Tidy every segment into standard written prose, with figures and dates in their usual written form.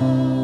Kau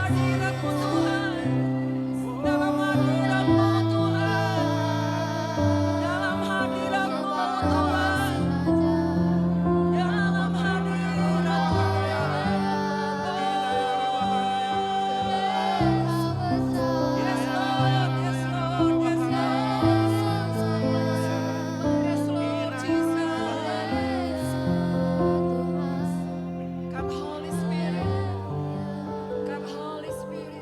hadirat-Mu Tuhan, dalam hadirat-Mu Tuhan, dalam hadirat-Mu Tuhan, dalam hadirat-Mu Tuhan. Yes Lord, yes Lord, yes Lord, yes Lord Jesus. Come Holy Spirit, come Holy Spirit.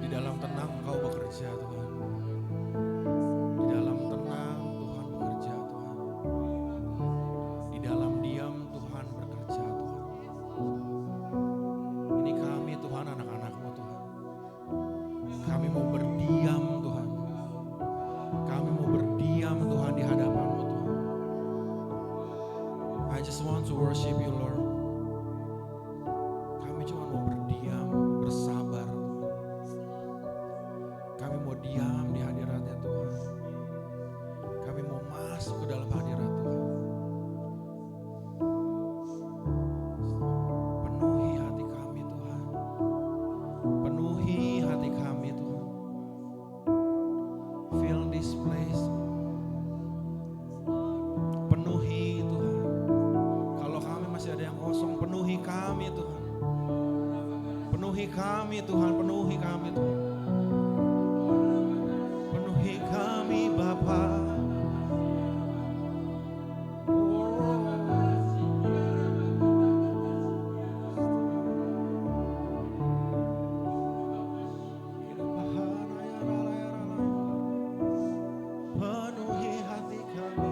Di dalam tenang Engkau bekerja Tuhan. Di dalam tenang Tuhan bekerja Tuhan. Di dalam diam Tuhan bekerja Tuhan. Ini kami Tuhan, anak-anak-Mu Tuhan. Kami mau berdiam Tuhan. Kami mau berdiam Tuhan di hadapan-Mu Tuhan. I just want to worship You Lord. Kami cuma mau berdiam, bersabar Tuhan. Kami mau diam di hadirat-Nya Tuhan. Kami mau masuk ke dalam hadirat Tuhan. Penuhi hati kami Tuhan. Penuhi hati kami Tuhan. Fill this place. Penuhi Tuhan. Kalau kami masih ada yang kosong, penuhi kami Tuhan. Penuhi kami Tuhan, penuhi kami Tuhan. Penuhi kami Bapa. Penuhi hati kami.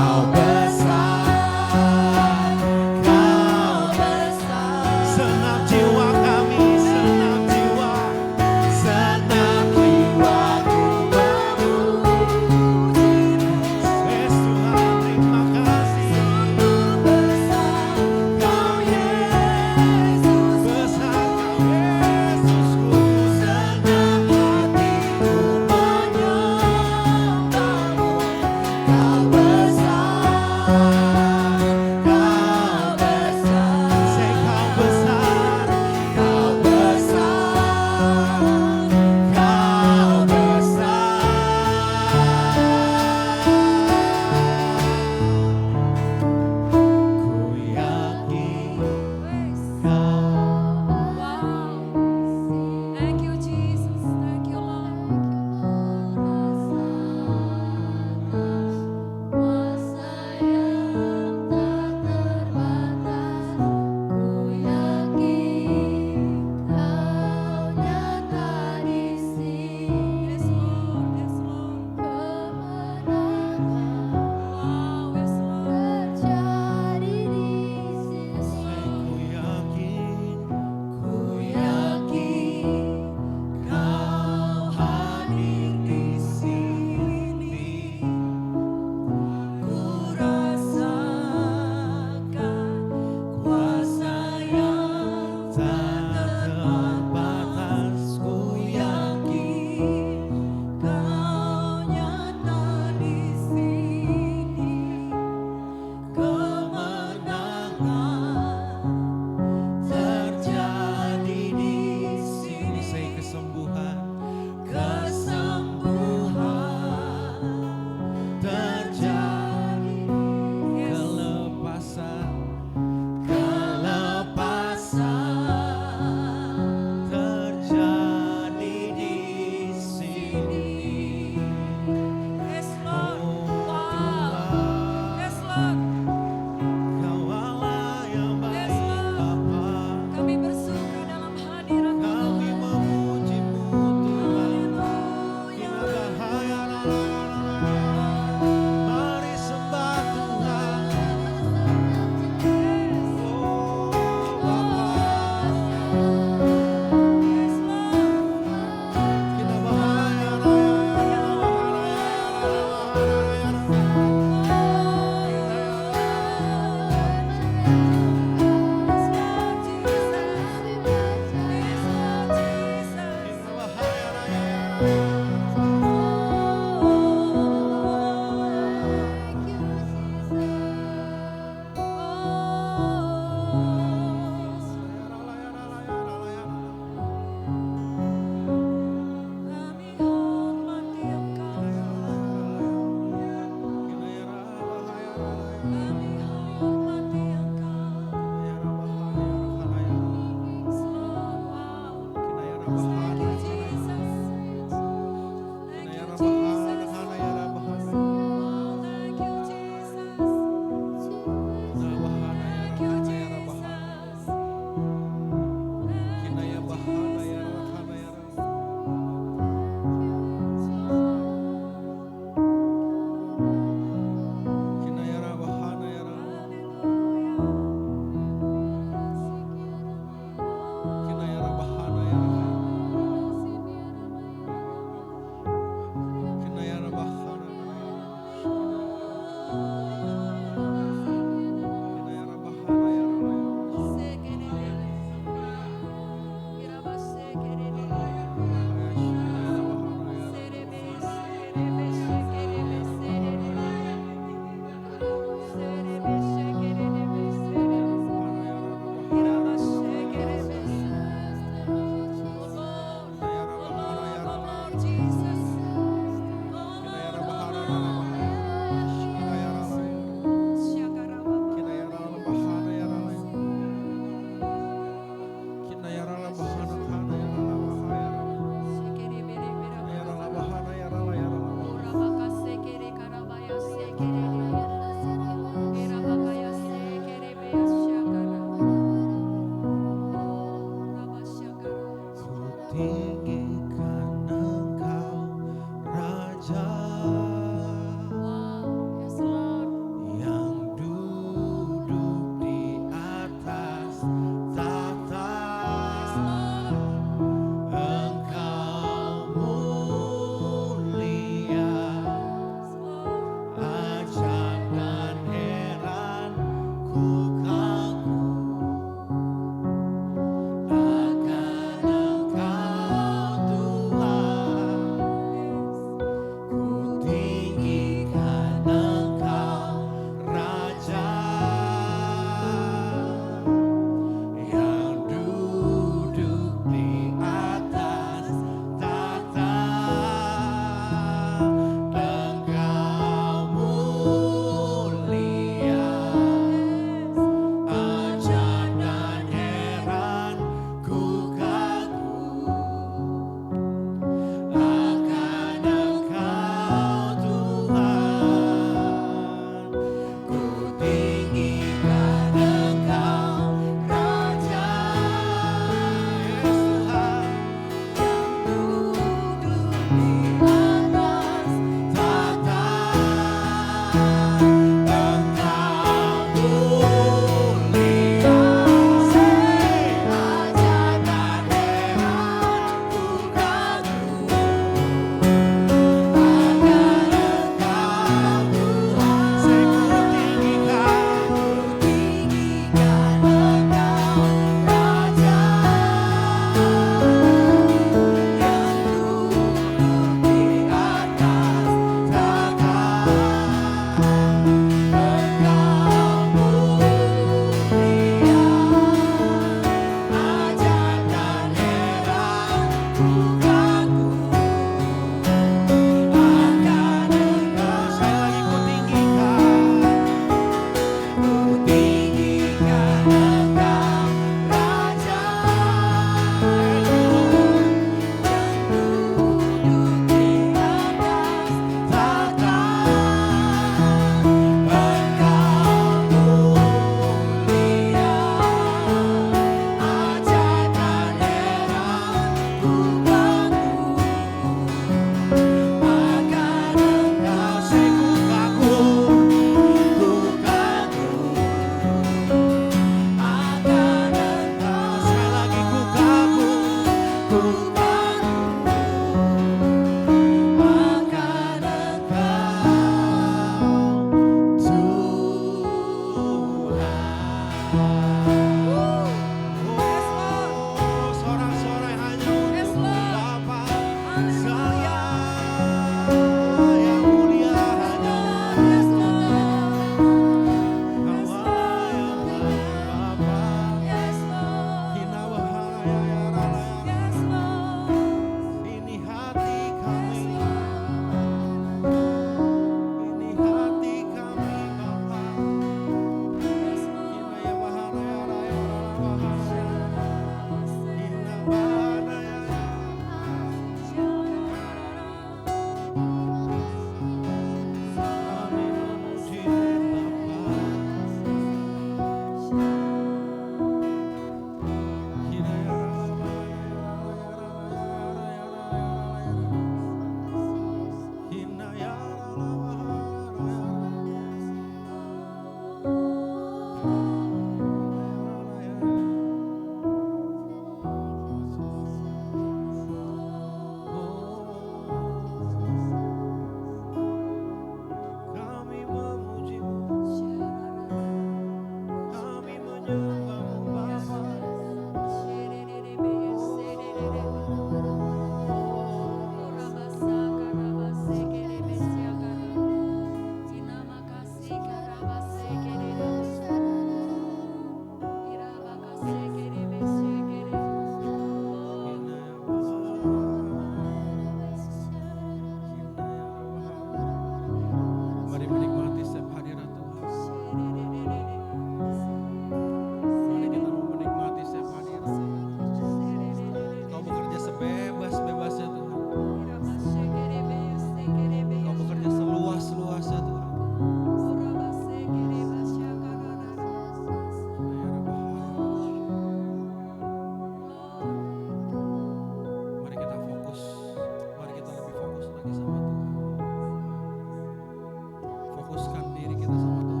fokuskan diri kita sama Tuhan.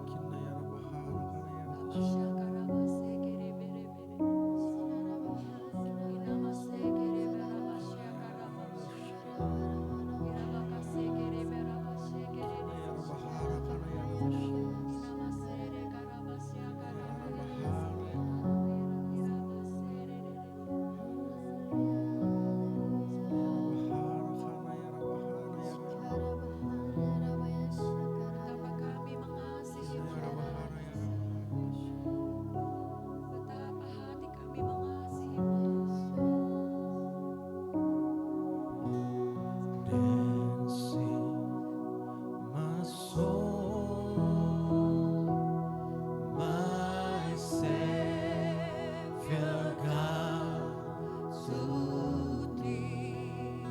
Kinayara bahaya tasyikara. Kinayara bahara kanayara tasyikara. Kinayara bahara kanayara tasyikara. Kinayara bahara. Betapa kami mengasihi Kinayara Tuhan. bahara ya Rabbi. Betapa hati kami mengasihi Tuhan. Dancing my soul, my Savior God, to Thee.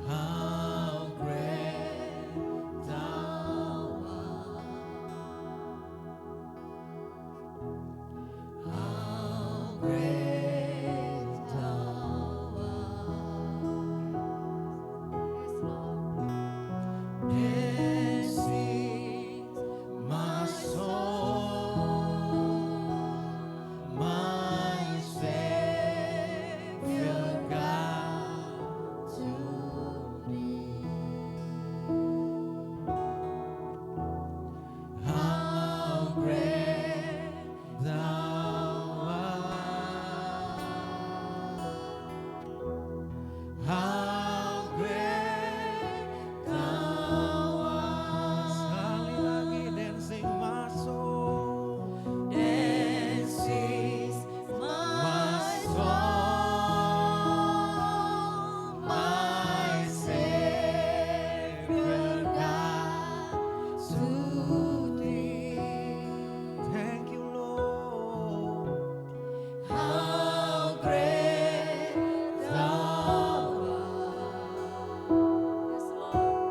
How great Thou art! How great Thou art! This is my soul, my Savior God, to Thee. How great Thou art! How great Thou art! Sekali lagi, dancing my soul, dancing my soul, my Savior God, to Thee. Thank you, Lord. How great Thou Yes, Lord.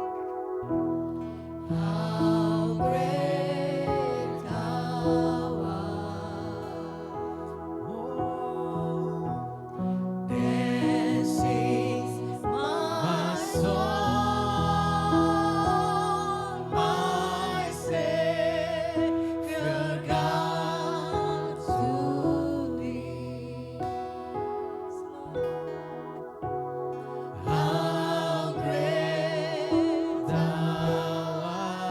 How great Thou art! Oh, this is my soul, my Savior God, to Thee. How great Thou art!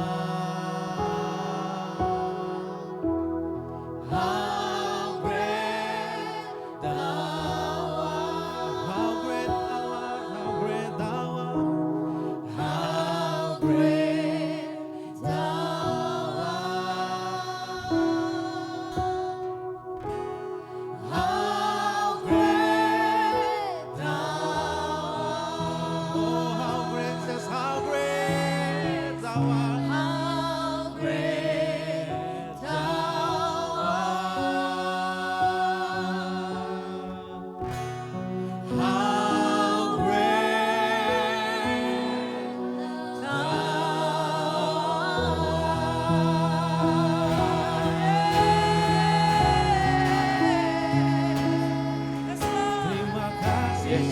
How great Thou art! How great Thou art! How great Thou art! How great Thou art! How great Thou art! Oh, how great, says how great Thou art! How great Thou art! How great Yes, Lord. Terima kasih.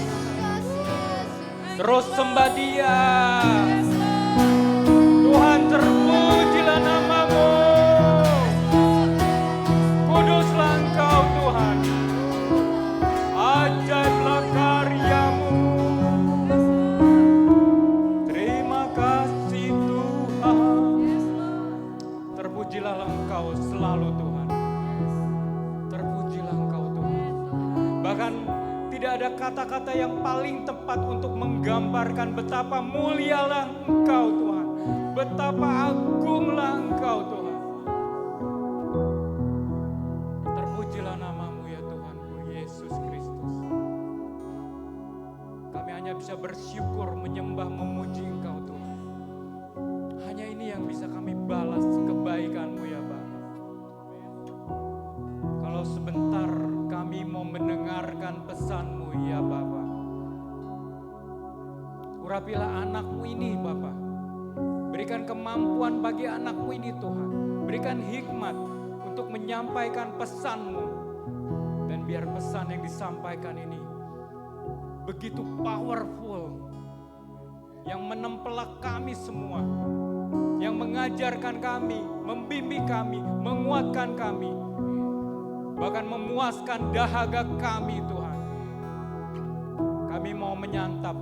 Terus sembah Dia. Yes, Lord. Tuhan, terpujilah nama-Mu. Kuduslah Engkau Tuhan. Ajaiblah karya-Mu. Terima kasih Tuhan. Yes, Lord. Terpujilah Engkau selalu Tuhan. Terpujilah Engkau Tuhan. Bahkan tidak ada kata-kata yang paling tepat untuk menggambarkan betapa mulialah Engkau Tuhan. Betapa agunglah Engkau Tuhan. Terpujilah nama-Mu ya Tuhanku Yesus Kristus. Kami hanya bisa bersyukur, menyembah, memuji Engkau Tuhan. Hanya ini yang bisa kami balas kebaikan-Mu ya Bapa. Kalau sebentar kami mau mendengarkan pesan-Mu ya Bapa. Urapilah anakmu ini Bapa. Berikan kemampuan bagi anakmu ini Tuhan. Berikan hikmat untuk menyampaikan pesan-Mu. Dan biar pesan yang disampaikan ini begitu powerful. Yang menempelak kami semua. Yang mengajarkan kami, membimbing kami, menguatkan kami. Bahkan memuaskan dahaga kami Tuhan. Kami mau menyantap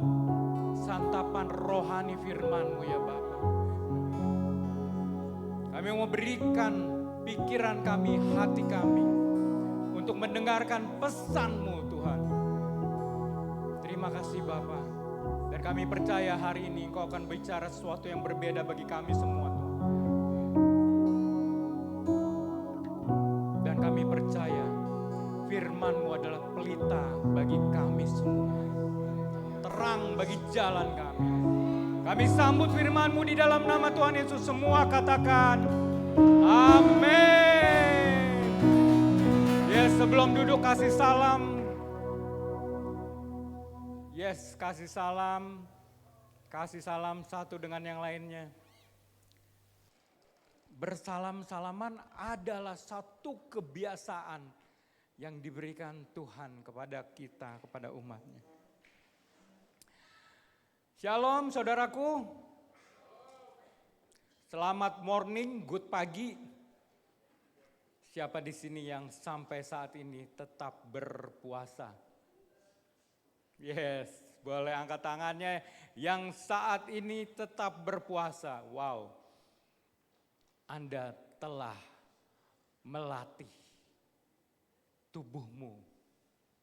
santapan rohani firman-Mu ya Bapa. Kami mau berikan pikiran kami, hati kami untuk mendengarkan pesan-Mu Tuhan. Terima kasih Bapa. Dan kami percaya hari ini Engkau akan bicara sesuatu yang berbeda bagi kami semua Tuhan. Dan kami percaya firman-Mu adalah pelita bagi kami semua. Terang bagi jalan kami. Kami sambut firman-Mu di dalam nama Tuhan Yesus. Semua katakan amin. Yes, sebelum duduk kasih salam. Yes, kasih salam. Kasih salam satu dengan yang lainnya. Bersalam-salaman adalah satu kebiasaan yang diberikan Tuhan kepada kita, kepada umatnya. Shalom saudaraku. Selamat morning, good pagi. Siapa di sini yang sampai saat ini tetap berpuasa? Yes, boleh angkat tangannya yang saat ini tetap berpuasa. Wow, Anda telah melatih tubuhmu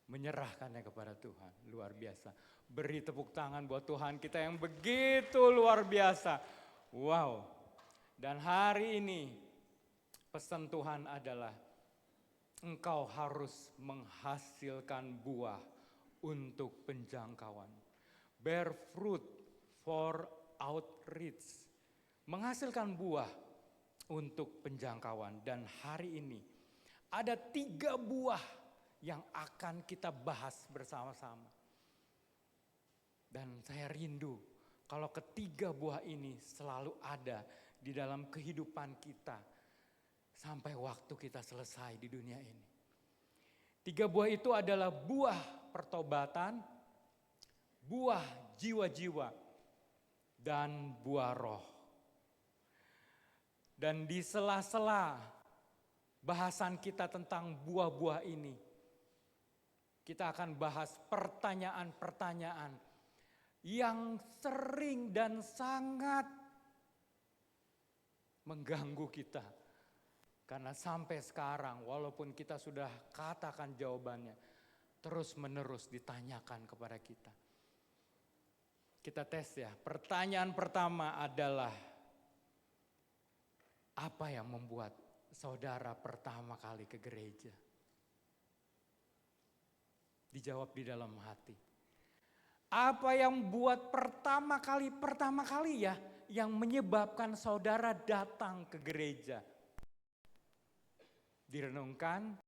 menyerahkannya kepada Tuhan. Luar biasa. Beri tepuk tangan buat Tuhan kita yang begitu luar biasa. Wow. Dan hari ini pesan Tuhan adalah engkau harus menghasilkan buah untuk penjangkauan. Bear fruit for outreach. Menghasilkan buah untuk penjangkauan. Dan hari ini ada 3 buah yang akan kita bahas bersama-sama. Dan saya rindu kalau ketiga buah ini selalu ada di dalam kehidupan kita sampai waktu kita selesai di dunia ini. 3 buah itu adalah buah pertobatan, buah jiwa-jiwa, dan buah roh. Dan di sela-sela bahasan kita tentang buah-buah ini, kita akan bahas pertanyaan-pertanyaan yang sering dan sangat mengganggu kita. Karena sampai sekarang walaupun kita sudah katakan jawabannya, terus menerus ditanyakan kepada kita. Kita tes ya, pertanyaan pertama adalah apa yang membuat saudara pertama kali ke gereja? Dijawab di dalam hati. Apa yang buat pertama kali ya yang menyebabkan saudara datang ke gereja? Direnungkan.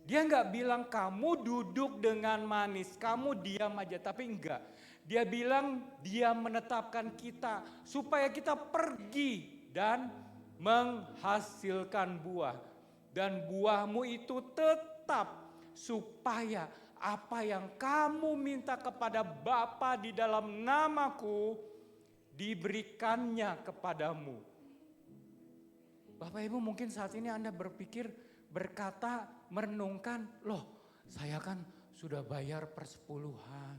Dia nggak bilang kamu duduk dengan manis, kamu diam aja, tapi enggak. Dia bilang dia menetapkan kita supaya kita pergi dan menghasilkan buah. Dan buahmu itu tetap supaya apa yang kamu minta kepada Bapa di dalam namaku diberikannya kepadamu. Bapak Ibu mungkin saat ini Anda berpikir, berkata, merenungkan, loh saya kan sudah bayar persepuluhan.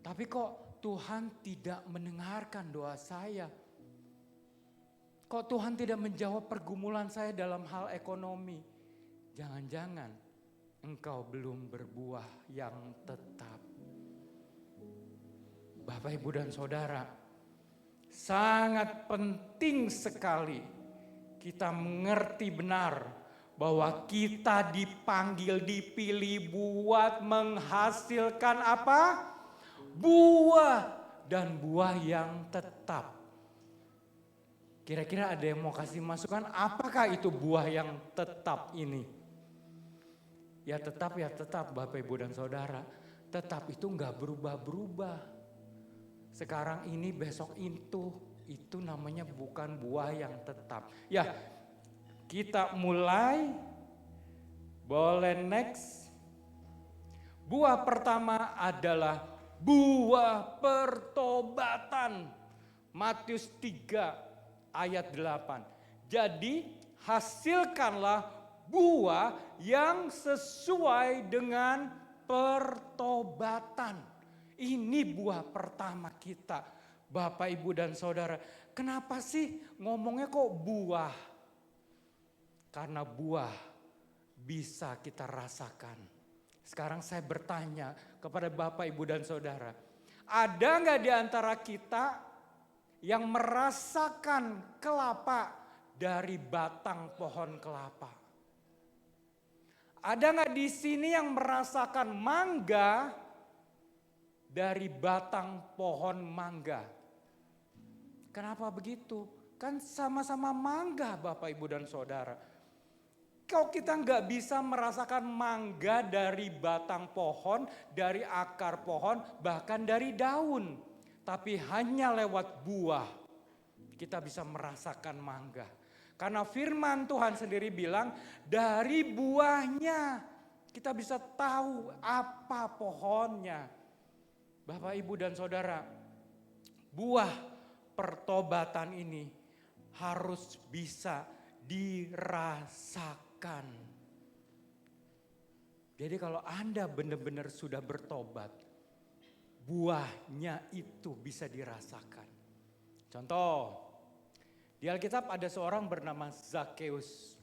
Tapi kok Tuhan tidak mendengarkan doa saya? Kok Tuhan tidak menjawab pergumulan saya dalam hal ekonomi? Jangan-jangan engkau belum berbuah yang tetap. Bapak, Ibu, dan Saudara, sangat penting sekali kita mengerti benar bahwa kita dipanggil, dipilih buat menghasilkan apa? Buah, dan buah yang tetap. Kira-kira ada yang mau kasih masukan, apakah itu buah yang tetap ini? Ya tetap Bapak Ibu dan Saudara. Tetap itu enggak berubah-berubah. Sekarang ini besok itu namanya bukan buah yang tetap. Ya kita mulai, boleh next. Buah pertama adalah buah pertobatan. Matius 3 ayat 8. Jadi hasilkanlah buah yang sesuai dengan pertobatan. Ini buah pertama kita, Bapak, Ibu, dan Saudara. Kenapa sih ngomongnya kok buah? Karena buah bisa kita rasakan. Sekarang saya bertanya kepada Bapak, Ibu, dan Saudara. Ada nggak di antara kita yang merasakan kelapa dari batang pohon kelapa? Ada nggak di sini yang merasakan mangga dari batang pohon mangga? Kenapa begitu? Kan sama-sama mangga, Bapak, Ibu, dan Saudara. Kalau kita nggak bisa merasakan mangga dari batang pohon, dari akar pohon, bahkan dari daun. Tapi hanya lewat buah kita bisa merasakan mangga. Karena firman Tuhan sendiri bilang dari buahnya kita bisa tahu apa pohonnya. Bapak, Ibu, dan Saudara, buah pertobatan ini harus bisa dirasakan. Jadi kalau Anda benar-benar sudah bertobat, buahnya itu bisa dirasakan. Contoh, di Alkitab ada seorang bernama Zakheus,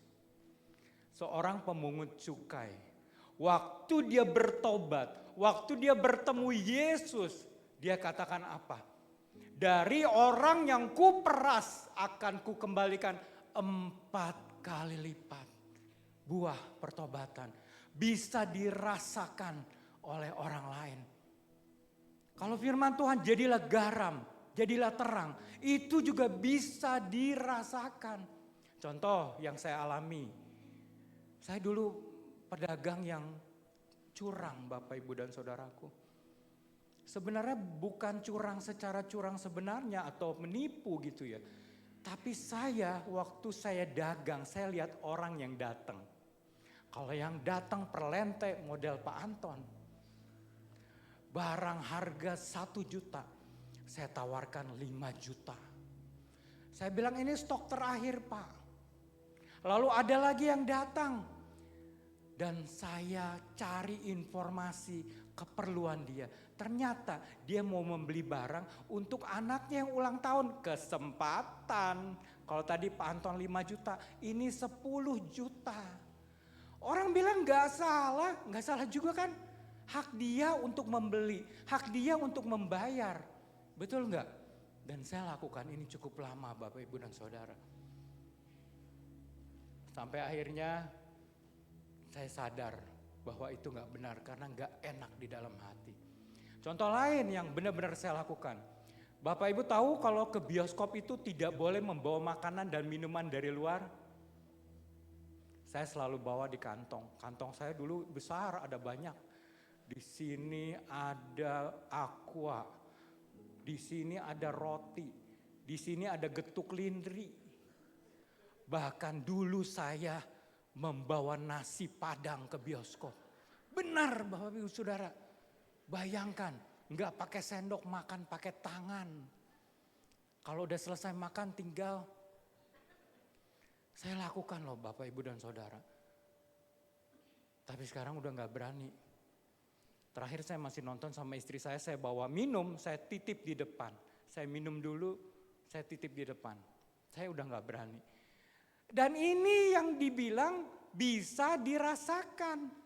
seorang pemungut cukai. Waktu dia bertobat, waktu dia bertemu Yesus, dia katakan apa? Dari orang yang kuperas akan kukembalikan 4 kali lipat. Buah pertobatan bisa dirasakan oleh orang lain. Kalau firman Tuhan jadilah garam, jadilah terang, itu juga bisa dirasakan. Contoh yang saya alami, saya dulu pedagang yang curang, Bapak, Ibu, dan Saudaraku. Sebenarnya bukan curang secara curang sebenarnya atau menipu gitu ya. Tapi waktu saya dagang, saya lihat orang yang datang. Kalau yang datang perlente model Pak Anton. Barang harga 1 juta, saya tawarkan 5 juta. Saya bilang ini stok terakhir, Pak. Lalu ada lagi yang datang. Dan saya cari informasi keperluan dia. Ternyata dia mau membeli barang untuk anaknya yang ulang tahun. Kesempatan. Kalau tadi Pak Anton 5 juta, ini 10 juta. Orang bilang gak salah juga kan. Hak dia untuk membeli, hak dia untuk membayar. Betul gak? Dan saya lakukan ini cukup lama, Bapak, Ibu, dan Saudara. Sampai akhirnya saya sadar bahwa itu gak benar karena gak enak di dalam hati. Contoh lain yang benar-benar saya lakukan. Bapak, Ibu tahu kalau ke bioskop itu tidak boleh membawa makanan dan minuman dari luar? Saya selalu bawa di kantong. Kantong saya dulu besar, ada banyak. Di sini ada aqua. Di sini ada roti. Di sini ada getuk lindri. Bahkan dulu saya membawa nasi padang ke bioskop. Benar, Bapak, Ibu, Saudara. Bayangkan, nggak pakai sendok, makan pakai tangan. Kalau udah selesai makan tinggal. Saya lakukan loh Bapak Ibu dan Saudara. Tapi sekarang udah gak berani. Terakhir saya masih nonton sama istri saya bawa minum, saya titip di depan. Saya minum dulu, saya titip di depan. Saya udah gak berani. Dan ini yang dibilang bisa dirasakan.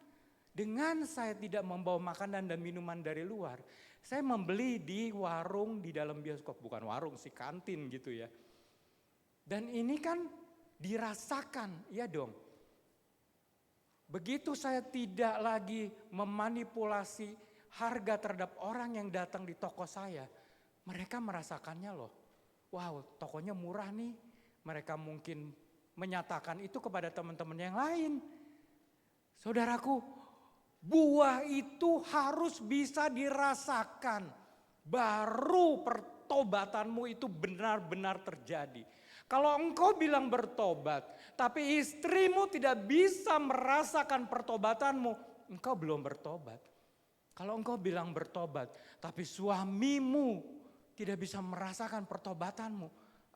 Dengan saya tidak membawa makanan dan minuman dari luar. Saya membeli di warung di dalam bioskop. Bukan warung sih, kantin gitu ya. Dan ini kan dirasakan, ya dong. Begitu saya tidak lagi memanipulasi harga terhadap orang yang datang di toko saya. Mereka merasakannya loh. Wow, tokonya murah nih. Mereka mungkin menyatakan itu kepada teman-teman yang lain. Saudaraku, buah itu harus bisa dirasakan. Baru pertobatanmu itu benar-benar terjadi. Kalau engkau bilang bertobat, tapi istrimu tidak bisa merasakan pertobatanmu, engkau belum bertobat. Kalau engkau bilang bertobat, tapi suamimu tidak bisa merasakan pertobatanmu,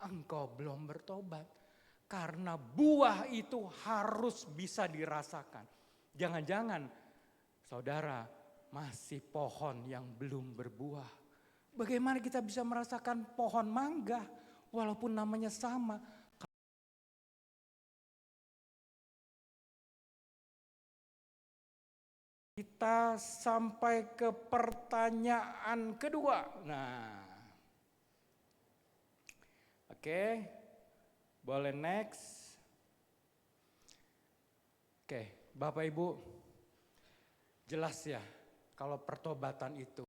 engkau belum bertobat. Karena buah itu harus bisa dirasakan. Jangan-jangan saudara masih pohon yang belum berbuah. Bagaimana kita bisa merasakan pohon mangga walaupun namanya sama? Kita sampai ke pertanyaan kedua. Nah, oke, boleh next. Oke, Bapak Ibu, jelas ya kalau pertobatan itu.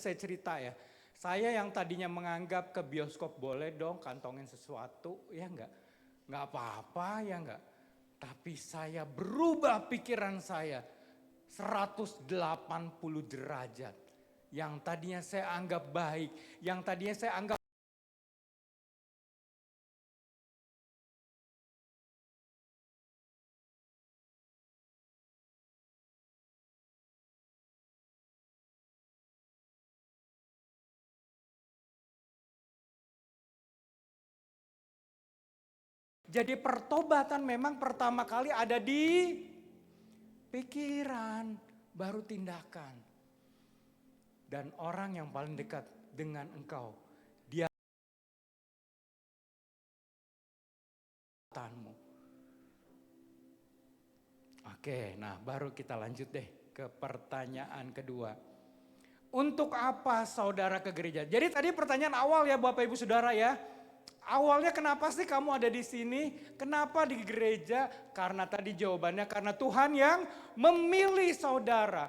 Saya cerita ya, saya yang tadinya menganggap ke bioskop boleh dong kantongin sesuatu, ya enggak apa-apa ya enggak. Tapi saya berubah pikiran saya 180 derajat. Yang tadinya saya anggap baik, yang tadinya saya anggap jadi pertobatan memang pertama kali ada di pikiran, baru tindakan. Dan orang yang paling dekat dengan engkau, dia tanmu. Oke, nah baru kita lanjut deh ke pertanyaan kedua. Untuk apa saudara ke gereja? Jadi tadi pertanyaan awal ya Bapak Ibu Saudara ya. Awalnya kenapa sih kamu ada di sini? Kenapa di gereja? Karena tadi jawabannya karena Tuhan yang memilih saudara.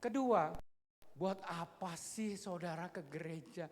Kedua, buat apa sih saudara ke gereja?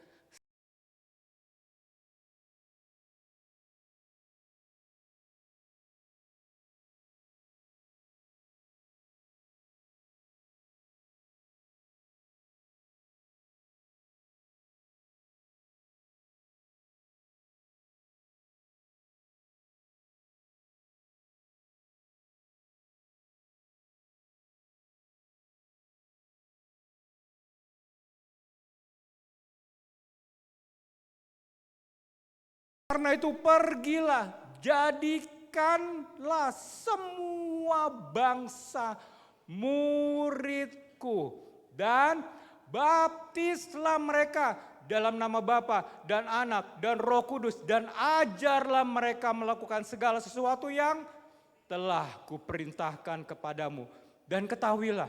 Karena itu pergilah, jadikanlah semua bangsa muridku dan baptislah mereka dalam nama Bapa dan Anak dan Roh Kudus dan ajarlah mereka melakukan segala sesuatu yang telah kuperintahkan kepadamu. Dan ketahuilah,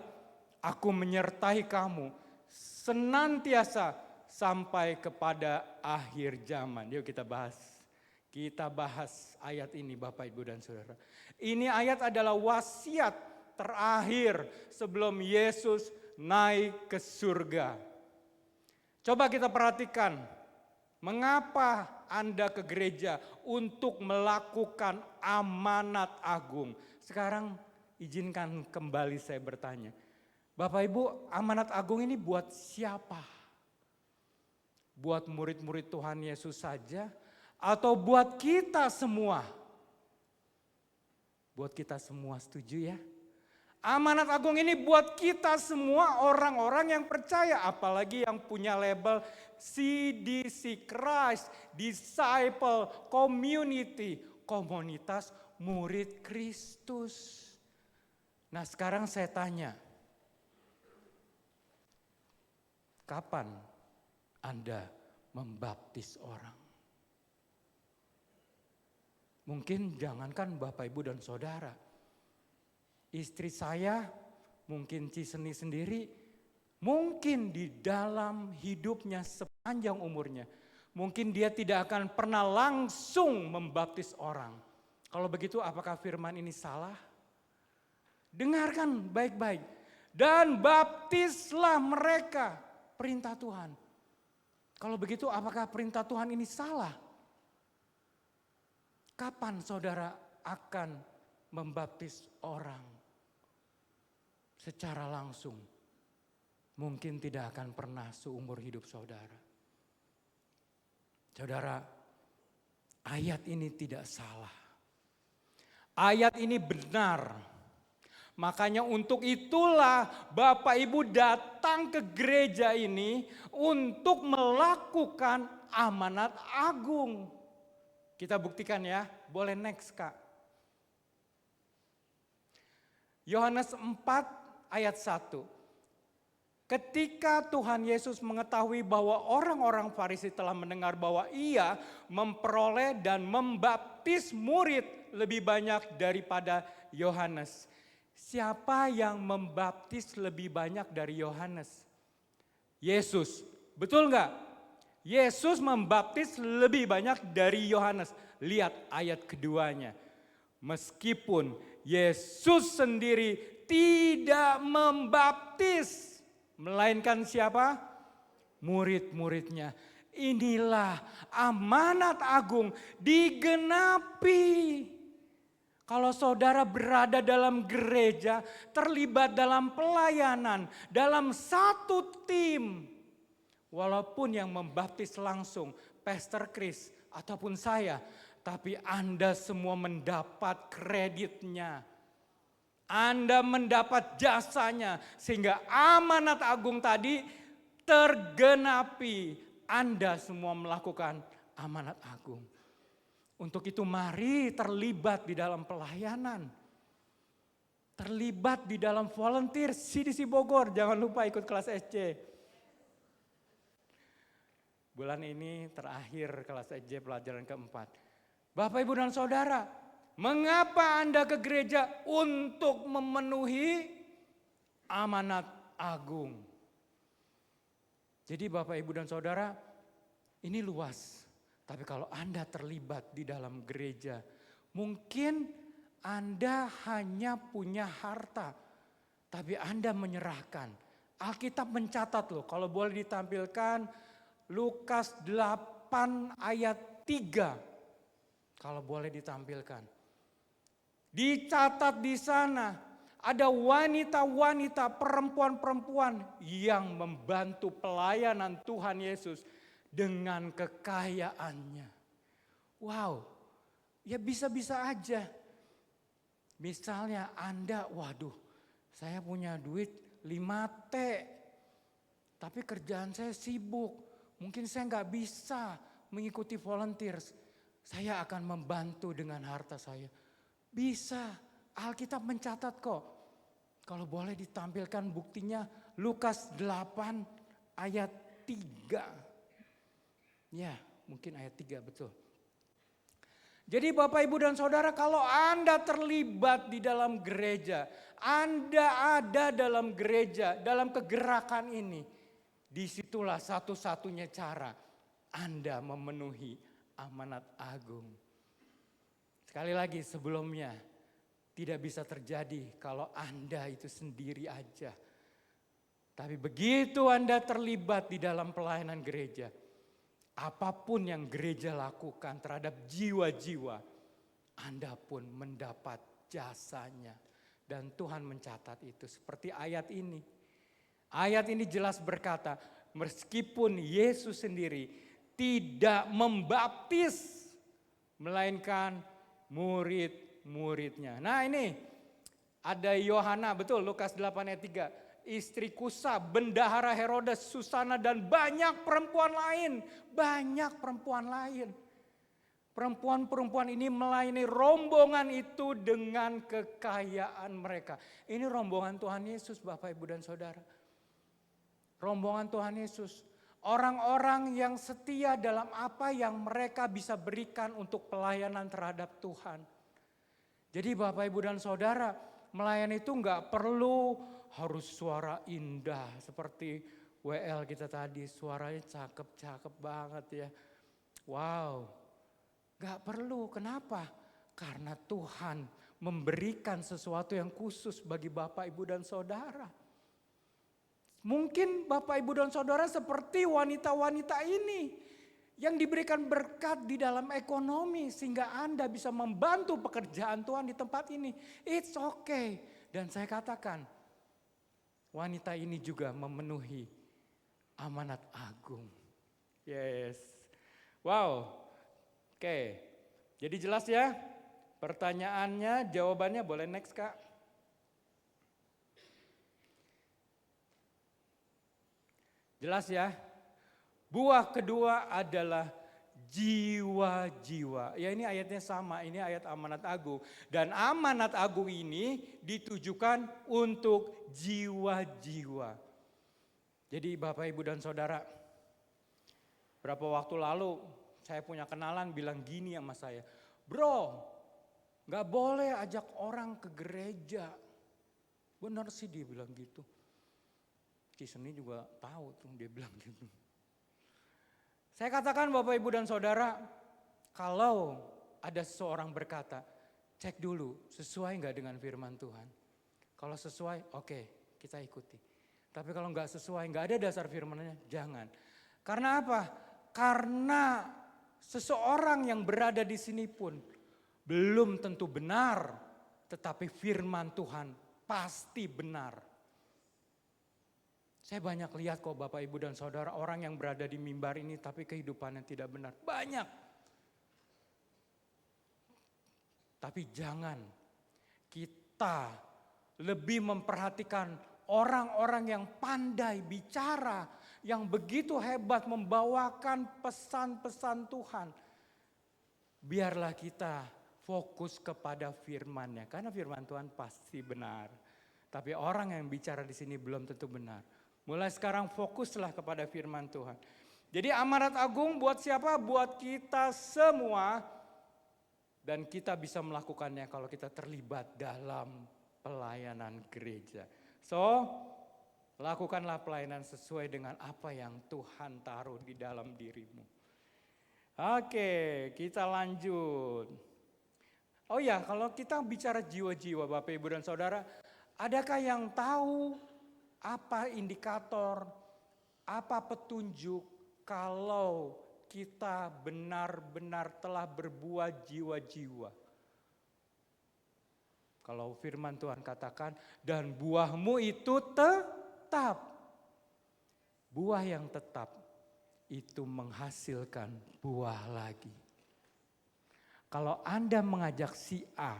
aku menyertai kamu senantiasa sampai kepada akhir zaman. Yuk kita bahas. Kita bahas ayat ini Bapak Ibu dan Saudara. Ini ayat adalah wasiat terakhir sebelum Yesus naik ke surga. Coba kita perhatikan, mengapa Anda ke gereja untuk melakukan amanat agung. Sekarang izinkan kembali saya bertanya. Bapak Ibu, amanat agung ini buat siapa? Buat murid-murid Tuhan Yesus saja? Atau buat kita semua? Buat kita semua, setuju ya? Amanat agung ini buat kita semua orang-orang yang percaya, apalagi yang punya label CDC, Christ Disciple Community, komunitas murid Kristus. Nah, sekarang saya tanya, kapan Anda membaptis orang? Mungkin jangankan Bapak, Ibu, dan Saudara. Istri saya, mungkin Ciseni sendiri, mungkin di dalam hidupnya sepanjang umurnya, mungkin dia tidak akan pernah langsung membaptis orang. Kalau begitu apakah firman ini salah? Dengarkan baik-baik. Dan baptislah mereka, perintah Tuhan. Kalau begitu apakah perintah Tuhan ini salah? Kapan saudara akan membaptis orang? Secara langsung, mungkin tidak akan pernah seumur hidup saudara. Saudara, ayat ini tidak salah. Ayat ini benar. Makanya untuk itulah Bapak Ibu datang ke gereja ini untuk melakukan amanat agung. Kita buktikan ya, boleh next Kak. Yohanes 4 ayat 1. Ketika Tuhan Yesus mengetahui bahwa orang-orang Farisi telah mendengar bahwa ia memperoleh dan membaptis murid lebih banyak daripada Yohanes. Siapa yang membaptis lebih banyak dari Yohanes? Yesus. Betul enggak? Yesus membaptis lebih banyak dari Yohanes. Lihat ayat keduanya. Meskipun Yesus sendiri tidak membaptis, melainkan siapa? Murid-muridnya. Inilah amanat agung digenapi. Kalau saudara berada dalam gereja, terlibat dalam pelayanan, dalam satu tim, walaupun yang membaptis langsung Pastor Chris ataupun saya, tapi Anda semua mendapat kreditnya. Anda mendapat jasanya sehingga amanat agung tadi tergenapi. Anda semua melakukan amanat agung. Untuk itu mari terlibat di dalam pelayanan. Terlibat di dalam volunteer CDC Bogor. Jangan lupa ikut kelas SC. Bulan ini terakhir kelas SC pelajaran keempat. Bapak, Ibu, dan Saudara, mengapa Anda ke gereja? Untuk memenuhi amanat agung. Jadi Bapak, Ibu, dan Saudara, ini luas. Tapi kalau Anda terlibat di dalam gereja, mungkin Anda hanya punya harta, tapi Anda menyerahkan. Alkitab mencatat loh, kalau boleh ditampilkan Lukas 8 ayat 3. Kalau boleh ditampilkan. Dicatat di sana ada wanita-wanita, perempuan-perempuan yang membantu pelayanan Tuhan Yesus dengan kekayaannya. Wow, ya bisa-bisa aja. Misalnya Anda, waduh saya punya duit 5T, tapi kerjaan saya sibuk. Mungkin saya nggak bisa mengikuti volunteers. Saya akan membantu dengan harta saya. Bisa, Alkitab mencatat kok. Kalau boleh ditampilkan buktinya Lukas 8 ayat 3. Ya, mungkin ayat 3 betul. Jadi Bapak, Ibu, dan Saudara, kalau Anda terlibat di dalam gereja, Anda ada dalam gereja, dalam kegerakan ini, disitulah satu-satunya cara Anda memenuhi amanat agung. Sekali lagi sebelumnya, tidak bisa terjadi kalau Anda itu sendiri aja. Tapi begitu Anda terlibat di dalam pelayanan gereja, apapun yang gereja lakukan terhadap jiwa-jiwa, Anda pun mendapat jasanya. Dan Tuhan mencatat itu seperti ayat ini. Ayat ini jelas berkata, meskipun Yesus sendiri tidak membaptis, melainkan murid-muridnya. Nah ini, Ada Yohana, betul, Lukas 8 ayat 3. Istri Kusa, bendahara Herodes, Susana, dan banyak perempuan lain. Banyak perempuan lain. Perempuan-perempuan ini melayani rombongan itu dengan kekayaan mereka. Ini rombongan Tuhan Yesus, Bapak, Ibu, dan Saudara. Rombongan Tuhan Yesus. Orang-orang yang setia dalam apa yang mereka bisa berikan untuk pelayanan terhadap Tuhan. Jadi Bapak, Ibu, dan Saudara, melayani itu nggak perlu harus suara indah seperti WL kita tadi, suaranya cakep-cakep banget ya. Wow, nggak perlu. Kenapa? Karena Tuhan memberikan sesuatu yang khusus bagi Bapak, Ibu, dan Saudara. Mungkin Bapak, Ibu, dan Saudara seperti wanita-wanita ini yang diberikan berkat di dalam ekonomi sehingga Anda bisa membantu pekerjaan Tuhan di tempat ini. It's okay. Dan saya katakan, wanita ini juga memenuhi amanat agung. Yes. Wow. Oke. Jadi jelas ya? Pertanyaannya, jawabannya boleh next, Kak. Jelas ya? Buah kedua adalah jiwa-jiwa. Ya ini ayatnya sama, ini ayat amanat agung. Dan amanat agung ini ditujukan untuk jiwa-jiwa. Jadi Bapak, Ibu, dan Saudara, berapa waktu lalu saya punya kenalan bilang gini sama saya. Bro, gak boleh ajak orang ke gereja. Benar sih dia bilang gitu. Ciseni juga tahu tuh dia bilang gitu. Saya katakan Bapak, Ibu, dan Saudara, kalau ada seseorang berkata, cek dulu sesuai nggak dengan firman Tuhan. Kalau sesuai, oke, kita ikuti. Tapi kalau nggak sesuai, nggak ada dasar firmannya, jangan. Karena apa? Karena seseorang yang berada di sini pun belum tentu benar, tetapi firman Tuhan pasti benar. Saya banyak lihat kok Bapak, Ibu, dan Saudara, orang yang berada di mimbar ini tapi kehidupannya tidak benar. Banyak. Tapi jangan kita lebih memperhatikan orang-orang yang pandai bicara, yang begitu hebat membawakan pesan-pesan Tuhan. Biarlah kita fokus kepada firman-Nya, karena firman Tuhan pasti benar. Tapi orang yang bicara di sini belum tentu benar. Mulai sekarang fokuslah kepada firman Tuhan. Jadi amanat agung buat siapa? Buat kita semua. Dan kita bisa melakukannya kalau kita terlibat dalam pelayanan gereja. So, lakukanlah pelayanan sesuai dengan apa yang Tuhan taruh di dalam dirimu. Oke, kita lanjut. Oh ya, kalau kita bicara jiwa-jiwa Bapak, Ibu, dan Saudara, adakah yang tahu apa indikator, apa petunjuk kalau kita benar-benar telah berbuah jiwa-jiwa? Kalau firman Tuhan katakan, dan buahmu itu tetap. Buah yang tetap itu menghasilkan buah lagi. Kalau Anda mengajak si A,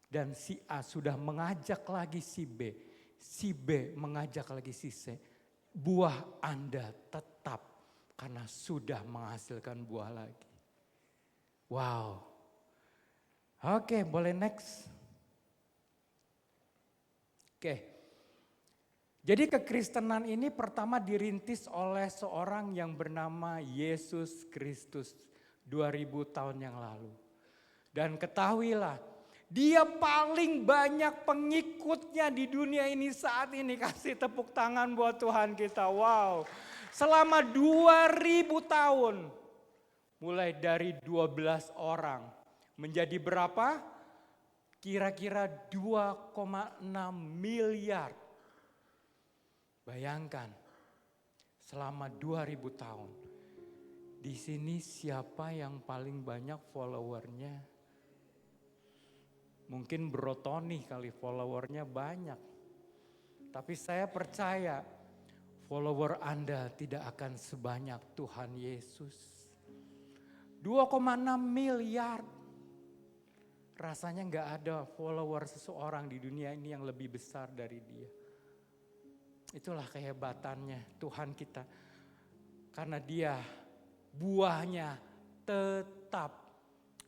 dan si A sudah mengajak lagi si B mengajak lagi si C, buah Anda tetap karena sudah menghasilkan buah lagi. Wow. Oke, boleh next. Oke. Jadi kekristenan ini pertama dirintis oleh seorang yang bernama Yesus Kristus 2000 tahun yang lalu. Dan ketahuilah, dia paling banyak pengikutnya di dunia ini saat ini. Kasih tepuk tangan buat Tuhan kita. Wow. Selama 2000 tahun. Mulai dari 12 orang. Menjadi berapa? Kira-kira 2,6 miliar. Bayangkan. Selama 2000 tahun. Di sini siapa yang paling banyak followernya? Mungkin Bro Tony kali followernya banyak. Tapi saya percaya follower Anda tidak akan sebanyak Tuhan Yesus. 2,6 miliar. Rasanya nggak ada follower seseorang di dunia ini yang lebih besar dari dia. Itulah kehebatannya Tuhan kita. Karena dia buahnya tetap.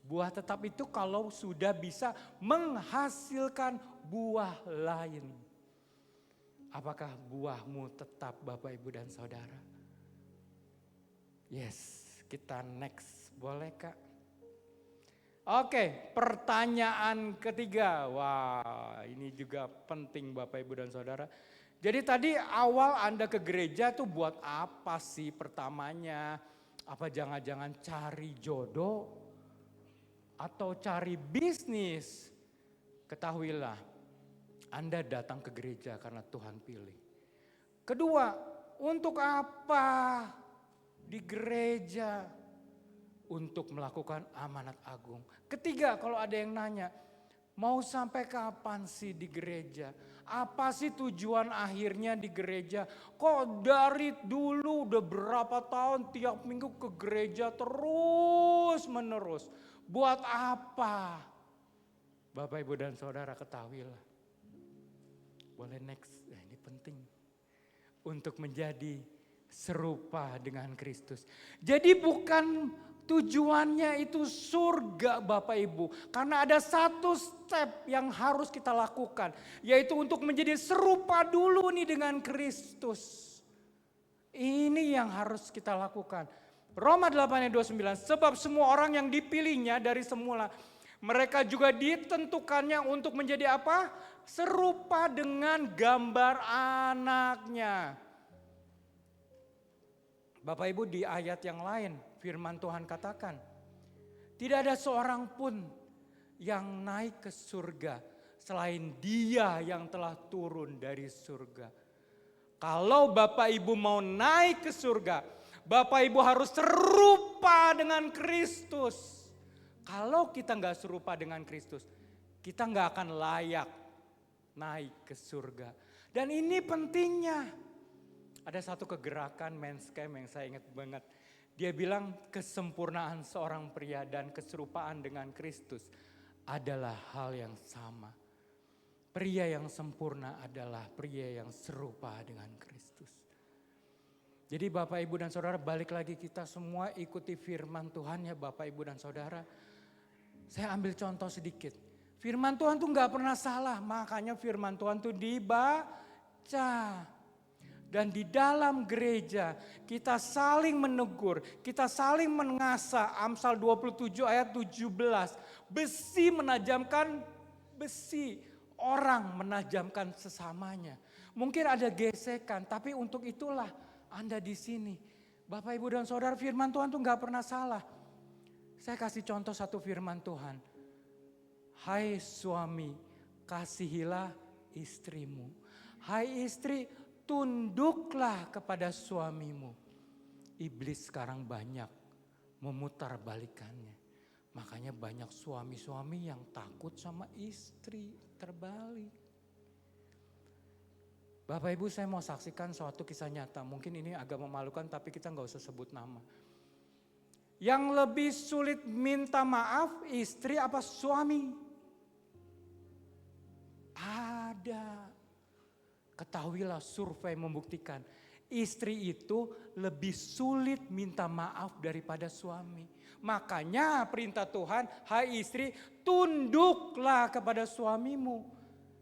Buah tetap itu kalau sudah bisa menghasilkan buah lain. Apakah buahmu tetap Bapak Ibu dan Saudara? Yes, kita next. Boleh Kak? Oke, pertanyaan ketiga. Wah, ini juga penting Bapak Ibu dan Saudara. Jadi tadi awal Anda ke gereja tuh buat apa sih pertamanya? Apa jangan-jangan cari jodoh? Atau cari bisnis? Ketahuilah, Anda datang ke gereja karena Tuhan pilih. Kedua, untuk apa di gereja? Untuk melakukan amanat agung. Ketiga, kalau ada yang nanya, mau sampai kapan sih di gereja? Apa sih tujuan akhirnya di gereja? Kok dari dulu udah berapa tahun tiap minggu ke gereja terus menerus? Buat apa? Bapak, Ibu dan Saudara ketahuilah. Boleh next, ini penting. Untuk menjadi serupa dengan Kristus. Jadi bukan tujuannya itu surga Bapak Ibu. Karena ada satu step yang harus kita lakukan. Yaitu untuk menjadi serupa dulu nih dengan Kristus. Ini yang harus kita lakukan. Roma 8 ayat 29. Sebab semua orang yang dipilihnya dari semula. Mereka juga ditentukannya untuk menjadi apa? Serupa dengan gambar anaknya. Bapak Ibu di ayat yang lain firman Tuhan katakan. Tidak ada seorang pun yang naik ke surga selain dia yang telah turun dari surga. Kalau Bapak Ibu mau naik ke surga, Bapak Ibu harus serupa dengan Kristus. Kalau kita nggak serupa dengan Kristus, kita nggak akan layak naik ke surga. Dan ini pentingnya. Ada satu kegerakan men's camp yang saya ingat banget. Dia bilang kesempurnaan seorang pria dan keserupaan dengan Kristus adalah hal yang sama. Pria yang sempurna adalah pria yang serupa dengan Kristus. Jadi Bapak Ibu dan Saudara, balik lagi kita semua ikuti firman Tuhan ya Bapak Ibu dan Saudara. Saya ambil contoh sedikit. Firman Tuhan tuh gak pernah salah, makanya firman Tuhan tuh dibaca. Dan di dalam gereja kita saling menegur, kita saling mengasah. Amsal 27 ayat 17. Besi menajamkan besi, orang menajamkan sesamanya. Mungkin ada gesekan, tapi untuk itulah Anda di sini. Bapak Ibu dan Saudara, firman Tuhan tuh gak pernah salah. Saya kasih contoh satu firman Tuhan. Hai suami, kasihilah istrimu. Hai istri, tunduklah kepada suamimu. Iblis sekarang banyak memutarbalikannya. Makanya banyak suami-suami yang takut sama istri, terbalik. Bapak Ibu, saya mau saksikan suatu kisah nyata. Mungkin ini agak memalukan tapi kita gak usah sebut nama. Yang lebih sulit minta maaf istri apa suami? Ada. Ketahuilah survei membuktikan istri itu lebih sulit minta maaf daripada suami. Makanya perintah Tuhan, hai istri tunduklah kepada suamimu.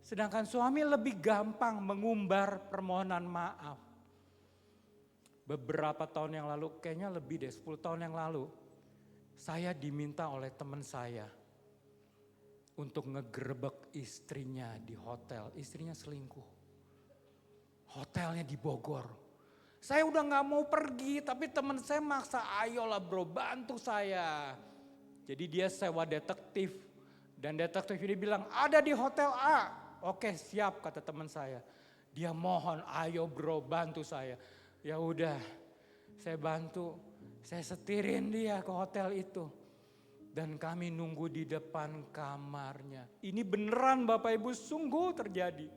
Sedangkan suami lebih gampang mengumbar permohonan maaf. Beberapa tahun yang lalu, kayaknya lebih deh 10 tahun yang lalu. Saya diminta oleh teman saya untuk ngegerebek istrinya di hotel. Istrinya selingkuh. Hotelnya di Bogor. Saya udah gak mau pergi tapi teman saya maksa, ayolah bro bantu saya. Jadi dia sewa detektif. Dan detektif ini bilang ada di hotel A. Oke siap kata teman saya. Dia mohon ayo bro bantu saya. Ya udah saya bantu. Saya setirin dia ke hotel itu. Dan kami nunggu di depan kamarnya. Ini beneran Bapak Ibu sungguh terjadi.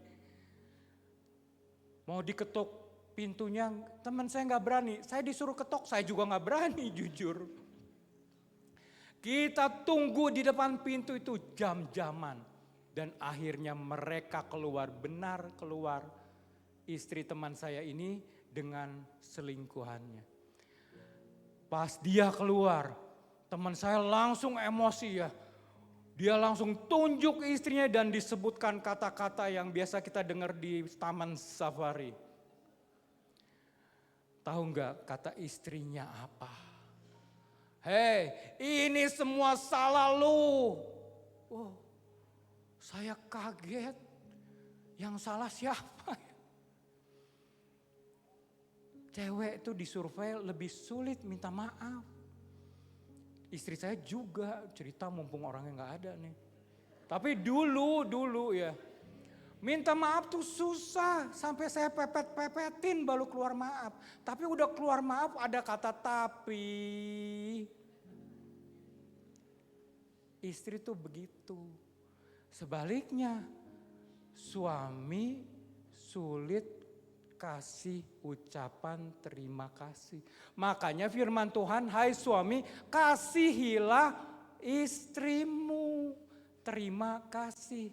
Mau diketuk pintunya, teman saya gak berani. Saya disuruh ketok, saya juga gak berani jujur. Kita tunggu di depan pintu itu jam-jaman. Dan akhirnya mereka keluar, benar keluar. Istri teman saya ini dengan selingkuhannya. Pas dia keluar, teman saya langsung emosi ya. Dia langsung tunjuk istrinya dan disebutkan kata-kata yang biasa kita dengar di taman safari. Tahu nggak kata istrinya apa? Hei, ini semua salah lu. Oh, saya kaget. Yang salah siapa? Cewek itu disurvei lebih sulit minta maaf. Istri saya juga cerita mumpung orangnya nggak ada nih. Tapi dulu ya. Minta maaf tuh susah. Sampai saya pepet-pepetin baru keluar maaf. Tapi udah keluar maaf ada kata tapi. Istri tuh begitu. Sebaliknya suami sulit kasih ucapan terima kasih. Makanya firman Tuhan, hai suami kasihilah istrimu. Terima kasih.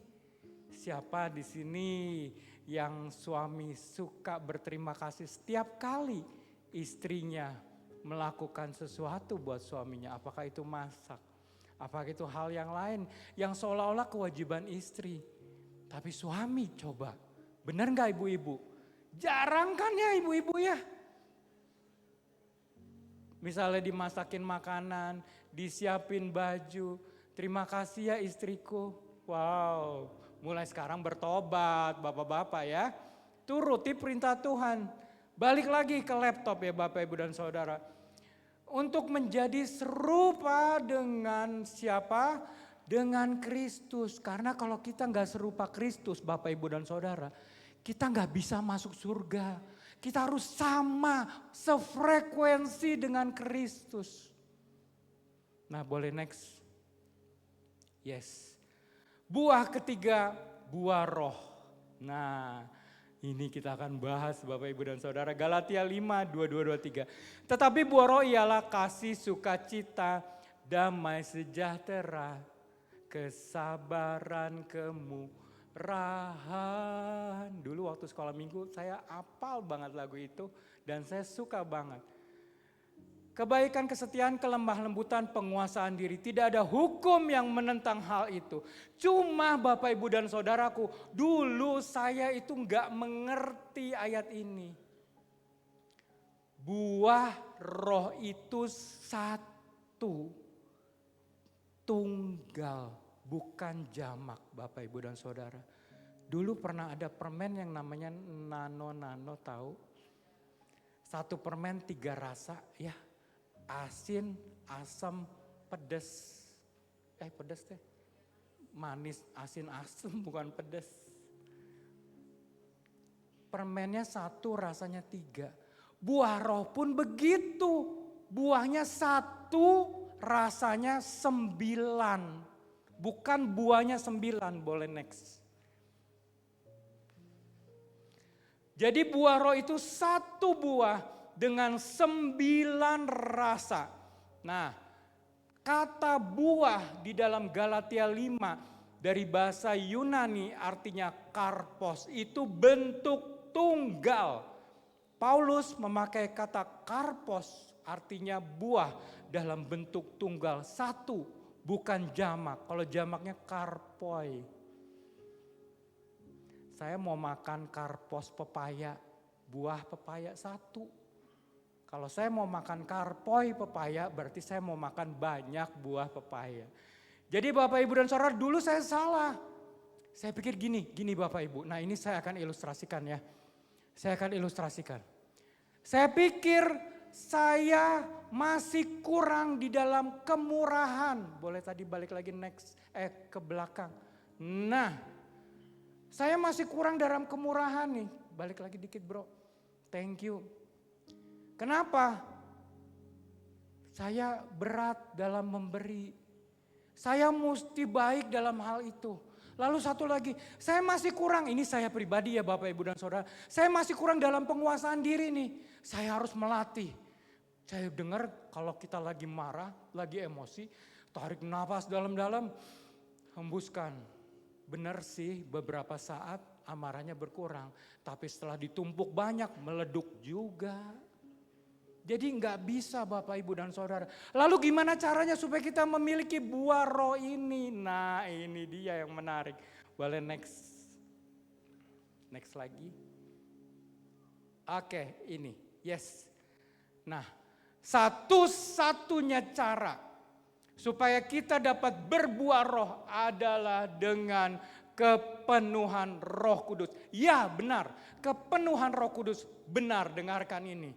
Siapa di sini yang suami suka berterima kasih setiap kali istrinya melakukan sesuatu buat suaminya? Apakah itu masak? Apakah itu hal yang lain yang seolah-olah kewajiban istri? Tapi suami coba, benar gak ibu-ibu? Jarang kan ya ibu-ibu ya? Misalnya dimasakin makanan, disiapin baju, terima kasih ya istriku. Wow, mulai sekarang bertobat bapak-bapak ya. Turuti perintah Tuhan. Balik lagi ke laptop ya Bapak Ibu dan Saudara. Untuk menjadi serupa dengan siapa? Dengan Kristus. Karena kalau kita nggak serupa Kristus Bapak Ibu dan Saudara, kita nggak bisa masuk surga. Kita harus sama, sefrekuensi dengan Kristus. Nah boleh next. Yes. Buah ketiga, buah roh. Nah ini kita akan bahas Bapak Ibu dan Saudara. Galatia 5, 22, 23. Tetapi buah roh ialah kasih, sukacita, damai sejahtera, kesabaran, kemurahan. Dulu waktu sekolah minggu saya hafal banget lagu itu dan saya suka banget. Kebaikan, kesetiaan, kelemah lembutan, penguasaan diri. Tidak ada hukum yang menentang hal itu. Cuma Bapak Ibu dan Saudaraku, dulu saya itu nggak mengerti ayat ini. Buah roh itu satu, tunggal, bukan jamak Bapak Ibu dan Saudara. Dulu pernah ada permen yang namanya nano tahu? Satu permen 3 rasa ya. Asin, asam, pedas. Pedas teh. Manis, asin, asam bukan pedas. Permennya 1 rasanya 3. Buah roh pun begitu. Buahnya 1 rasanya 9. Bukan buahnya 9, boleh next. Jadi buah roh itu 1 buah dengan 9 rasa. Nah, kata buah di dalam Galatia 5 dari bahasa Yunani artinya karpos, itu bentuk tunggal. Paulus memakai kata karpos artinya buah dalam bentuk tunggal, 1, bukan jamak. Kalau jamaknya karpoi. Saya mau makan karpos pepaya, buah pepaya 1. Kalau saya mau makan karpoi pepaya, berarti saya mau makan banyak buah pepaya. Jadi Bapak Ibu dan Saudara, dulu saya salah. Saya pikir gini Bapak Ibu. Nah ini saya akan ilustrasikan ya. Saya akan ilustrasikan. Saya pikir saya masih kurang di dalam kemurahan. Boleh tadi balik lagi next, ke belakang. Nah, saya masih kurang dalam kemurahan nih. Balik lagi dikit bro. Thank you. Kenapa? Saya berat dalam memberi. Saya mesti baik dalam hal itu. Lalu satu lagi, saya masih kurang, ini saya pribadi ya Bapak Ibu dan Saudara. Saya masih kurang dalam penguasaan diri nih. Saya harus melatih. Saya dengar kalau kita lagi marah, lagi emosi, Tarik nafas dalam-dalam, hembuskan. Benar sih beberapa saat amarahnya berkurang, tapi setelah ditumpuk banyak meleduk juga. Jadi nggak bisa Bapak Ibu dan Saudara. Lalu gimana caranya supaya kita memiliki buah roh ini? Nah ini dia yang menarik. Boleh next lagi. Oke ini, yes. Nah satu-satunya cara supaya kita dapat berbuah roh adalah dengan kepenuhan Roh Kudus. Ya benar, kepenuhan Roh Kudus. Benar, dengarkan ini.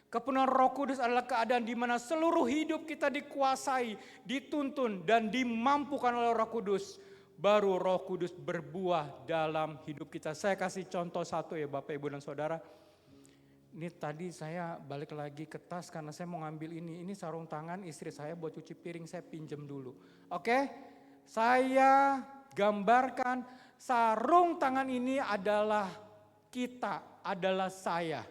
Kepenuhan Roh Kudus adalah keadaan di mana seluruh hidup kita dikuasai, dituntun dan dimampukan oleh Roh Kudus. Baru Roh Kudus berbuah dalam hidup kita. Saya kasih contoh satu ya Bapak Ibu dan Saudara. Ini tadi saya balik lagi ke tas karena saya mau ngambil ini. Ini sarung tangan istri saya buat cuci piring, saya pinjam dulu. Oke, saya gambarkan sarung tangan ini adalah kita, adalah saya.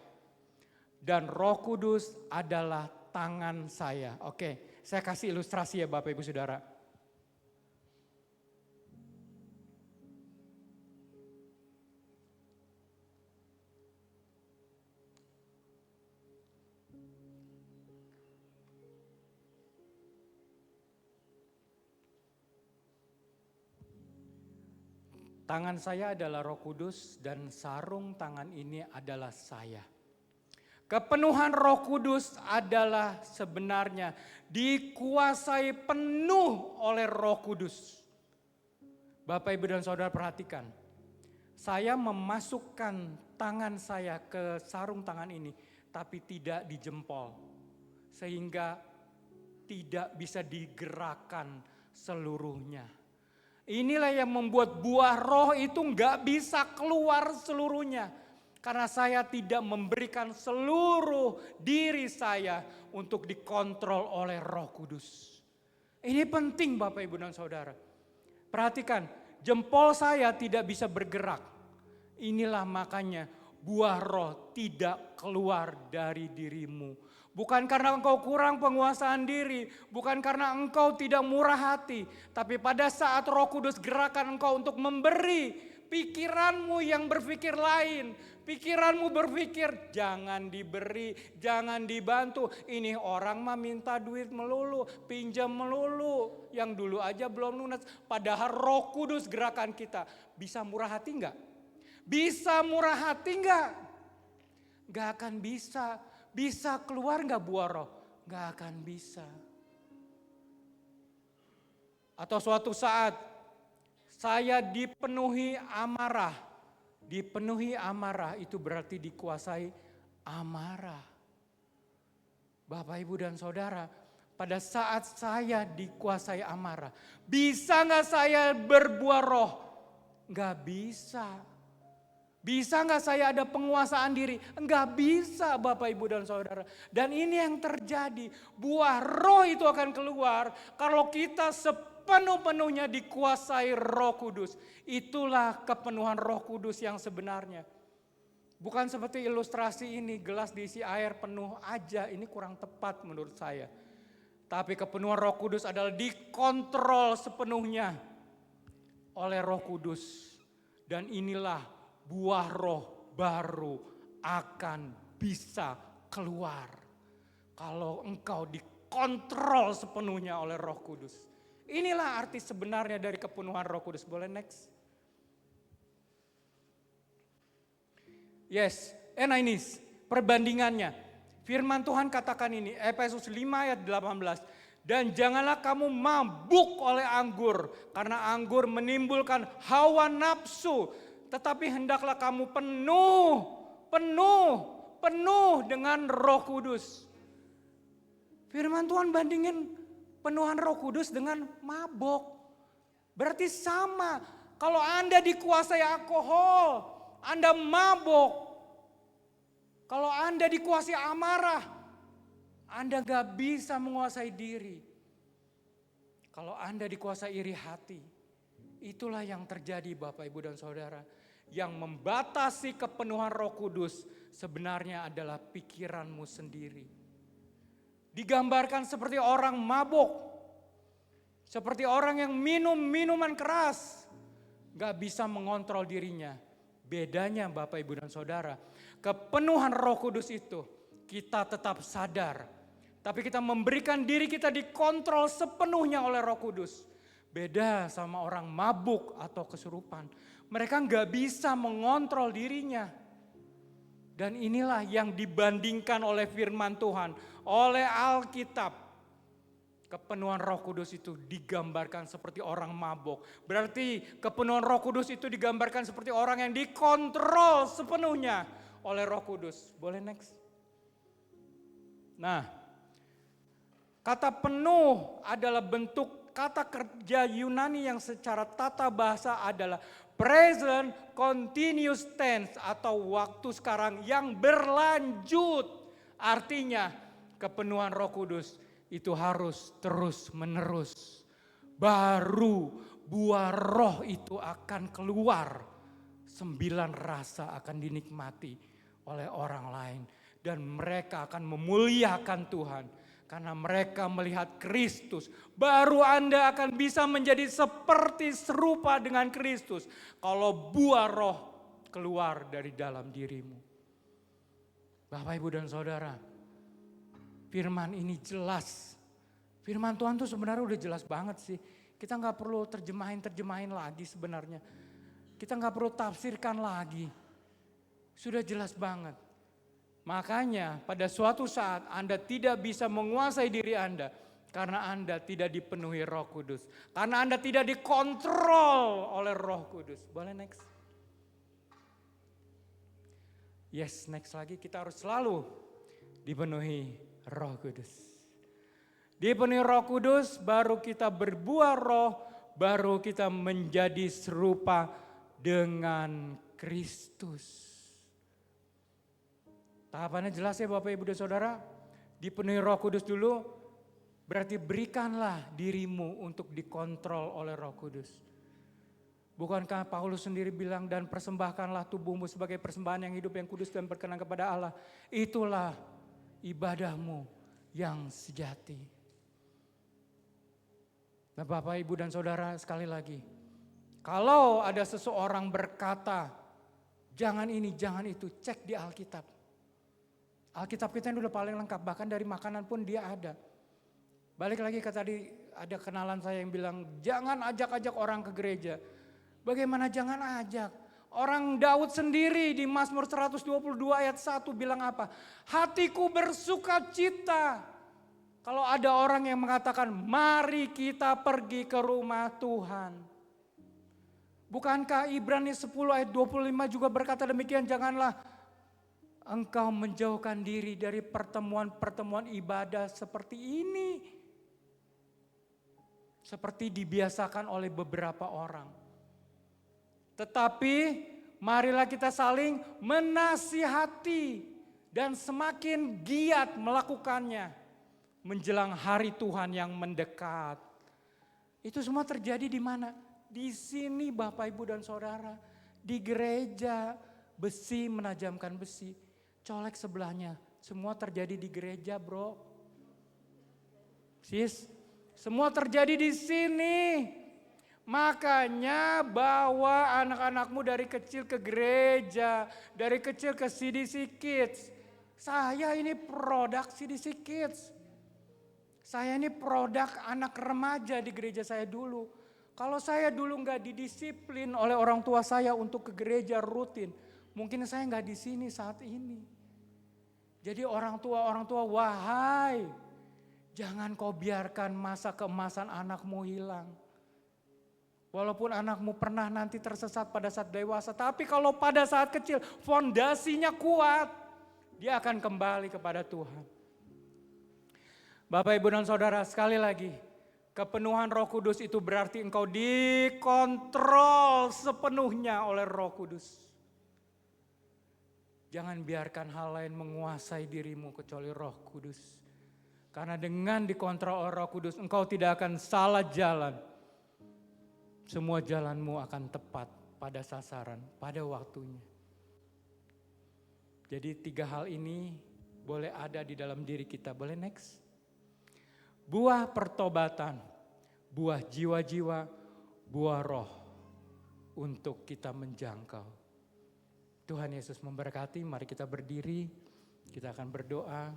Dan Roh Kudus adalah tangan saya. Oke, saya kasih ilustrasi ya Bapak Ibu Saudara. Tangan saya adalah Roh Kudus dan sarung tangan ini adalah saya. Kepenuhan Roh Kudus adalah sebenarnya dikuasai penuh oleh Roh Kudus. Bapak Ibu dan Saudara perhatikan. Saya memasukkan tangan saya ke sarung tangan ini tapi tidak di jempol. Sehingga tidak bisa digerakkan seluruhnya. Inilah yang membuat buah roh itu nggak bisa keluar seluruhnya. Karena saya tidak memberikan seluruh diri saya untuk dikontrol oleh Roh Kudus. Ini penting Bapak Ibu dan Saudara. Perhatikan, jempol saya tidak bisa bergerak. Inilah makanya buah roh tidak keluar dari dirimu. Bukan karena engkau kurang penguasaan diri, bukan karena engkau tidak murah hati, tapi pada saat Roh Kudus gerakan engkau untuk memberi pikiranmu yang berpikir lain, pikiranmu berpikir jangan diberi, jangan dibantu. Ini orang mah minta duit melulu, pinjam melulu, yang dulu aja belum lunas. Padahal Roh Kudus gerakan kita, bisa murah hati enggak? Bisa murah hati enggak? Enggak akan bisa. Bisa keluar enggak buah roh? Enggak akan bisa. Atau suatu saat saya dipenuhi amarah. Dipenuhi amarah itu berarti dikuasai amarah. Bapak Ibu dan Saudara, pada saat saya dikuasai amarah, bisa enggak saya berbuah roh? Enggak bisa. Bisa nggak saya ada penguasaan diri? Enggak bisa Bapak Ibu dan Saudara. Dan ini yang terjadi. Buah roh itu akan keluar kalau kita sepenuh-penuhnya dikuasai Roh Kudus. Itulah kepenuhan Roh Kudus yang sebenarnya. Bukan seperti ilustrasi ini, gelas diisi air penuh aja. Ini kurang tepat menurut saya. Tapi kepenuhan Roh Kudus adalah dikontrol sepenuhnya oleh Roh Kudus. Dan inilah buah roh baru akan bisa keluar. Kalau engkau dikontrol sepenuhnya oleh Roh Kudus. Inilah arti sebenarnya dari kepenuhan Roh Kudus. Boleh next? Yes, nah ini perbandingannya. Firman Tuhan katakan ini, Efesus 5 ayat 18. Dan janganlah kamu mabuk oleh anggur, karena anggur menimbulkan hawa nafsu. Tetapi hendaklah kamu penuh dengan Roh Kudus. Firman Tuhan bandingin penuhan Roh Kudus dengan mabok. Berarti sama. Kalau Anda dikuasai alkohol, Anda mabok. Kalau Anda dikuasai amarah, Anda gak bisa menguasai diri. Kalau Anda dikuasai iri hati, itulah yang terjadi Bapak Ibu dan Saudara. Yang membatasi kepenuhan Roh Kudus sebenarnya adalah pikiranmu sendiri. Digambarkan seperti orang mabuk. Seperti orang yang minum minuman keras, gak bisa mengontrol dirinya. Bedanya Bapak Ibu dan Saudara, kepenuhan Roh Kudus itu kita tetap sadar. Tapi kita memberikan diri kita dikontrol sepenuhnya oleh Roh Kudus. Beda sama orang mabuk atau kesurupan. Mereka gak bisa mengontrol dirinya. Dan inilah yang dibandingkan oleh firman Tuhan, oleh Alkitab. Kepenuhan Roh Kudus itu digambarkan seperti orang mabuk. Berarti kepenuhan Roh Kudus itu digambarkan seperti orang yang dikontrol sepenuhnya oleh Roh Kudus. Boleh next? Nah, kata penuh adalah bentuk kata kerja Yunani yang secara tata bahasa adalah present continuous tense atau waktu sekarang yang berlanjut. Artinya kepenuhan Roh Kudus itu harus terus menerus. Baru buah roh itu akan keluar. 9 rasa akan dinikmati oleh orang lain. Dan mereka akan memuliakan Tuhan. Karena mereka melihat Kristus. Baru Anda akan bisa menjadi seperti serupa dengan Kristus. Kalau buah roh keluar dari dalam dirimu. Bapak, Ibu, dan Saudara. Firman ini jelas. Firman Tuhan tuh sebenarnya udah jelas banget sih. Kita gak perlu terjemahin lagi sebenarnya. Kita gak perlu tafsirkan lagi. Sudah jelas banget. Makanya pada suatu saat Anda tidak bisa menguasai diri Anda. Karena Anda tidak dipenuhi Roh Kudus. Karena Anda tidak dikontrol oleh Roh Kudus. Boleh next? Yes, next lagi. Kita harus selalu dipenuhi Roh Kudus. Dipenuhi Roh Kudus baru kita berbuah roh, baru kita menjadi serupa dengan Kristus. Tahapannya jelas ya Bapak Ibu dan Saudara. Dipenuhi Roh Kudus dulu, berarti berikanlah dirimu untuk dikontrol oleh Roh Kudus. Bukankah Paulus sendiri bilang, dan persembahkanlah tubuhmu sebagai persembahan yang hidup, yang kudus dan berkenan kepada Allah. Itulah ibadahmu yang sejati. Nah Bapak, Ibu, dan Saudara, sekali lagi. Kalau ada seseorang berkata, jangan ini, jangan itu, cek di Alkitab. Alkitab kita ini udah paling lengkap, bahkan dari makanan pun dia ada. Balik lagi ke tadi, ada kenalan saya yang bilang, jangan ajak-ajak orang ke gereja. Bagaimana jangan ajak? Orang Daud sendiri di Mazmur 122 ayat 1 bilang apa? Hatiku bersuka cita. Kalau ada orang yang mengatakan, mari kita pergi ke rumah Tuhan. Bukankah Ibrani 10 ayat 25 juga berkata demikian, janganlah engkau menjauhkan diri dari pertemuan-pertemuan ibadah seperti ini. Seperti dibiasakan oleh beberapa orang. Tetapi marilah kita saling menasihati dan semakin giat melakukannya menjelang hari Tuhan yang mendekat. Itu semua terjadi di mana? Di sini Bapak, Ibu, dan Saudara. Di gereja, besi menajamkan besi. Colek sebelahnya, semua terjadi di gereja, bro. Sis, semua terjadi di sini. Makanya bawa anak-anakmu dari kecil ke gereja, dari kecil ke CDC Kids. Saya ini produk CDC Kids. Saya ini produk anak remaja di gereja saya dulu. Kalau saya dulu nggak didisiplin oleh orang tua saya untuk ke gereja rutin, mungkin saya nggak di sini saat ini. Jadi orang tua, wahai, jangan kau biarkan masa keemasan anakmu hilang. Walaupun anakmu pernah nanti tersesat pada saat dewasa, tapi kalau pada saat kecil fondasinya kuat, dia akan kembali kepada Tuhan. Bapak, Ibu, dan Saudara, sekali lagi, kepenuhan Roh Kudus itu berarti engkau dikontrol sepenuhnya oleh Roh Kudus. Jangan biarkan hal lain menguasai dirimu kecuali Roh Kudus. Karena dengan dikontrol oleh Roh Kudus, engkau tidak akan salah jalan. Semua jalanmu akan tepat pada sasaran, pada waktunya. Jadi 3 hal ini boleh ada di dalam diri kita. Boleh next? Buah pertobatan, buah jiwa-jiwa, buah roh untuk kita menjangkau. Tuhan Yesus memberkati, mari kita berdiri, kita akan berdoa.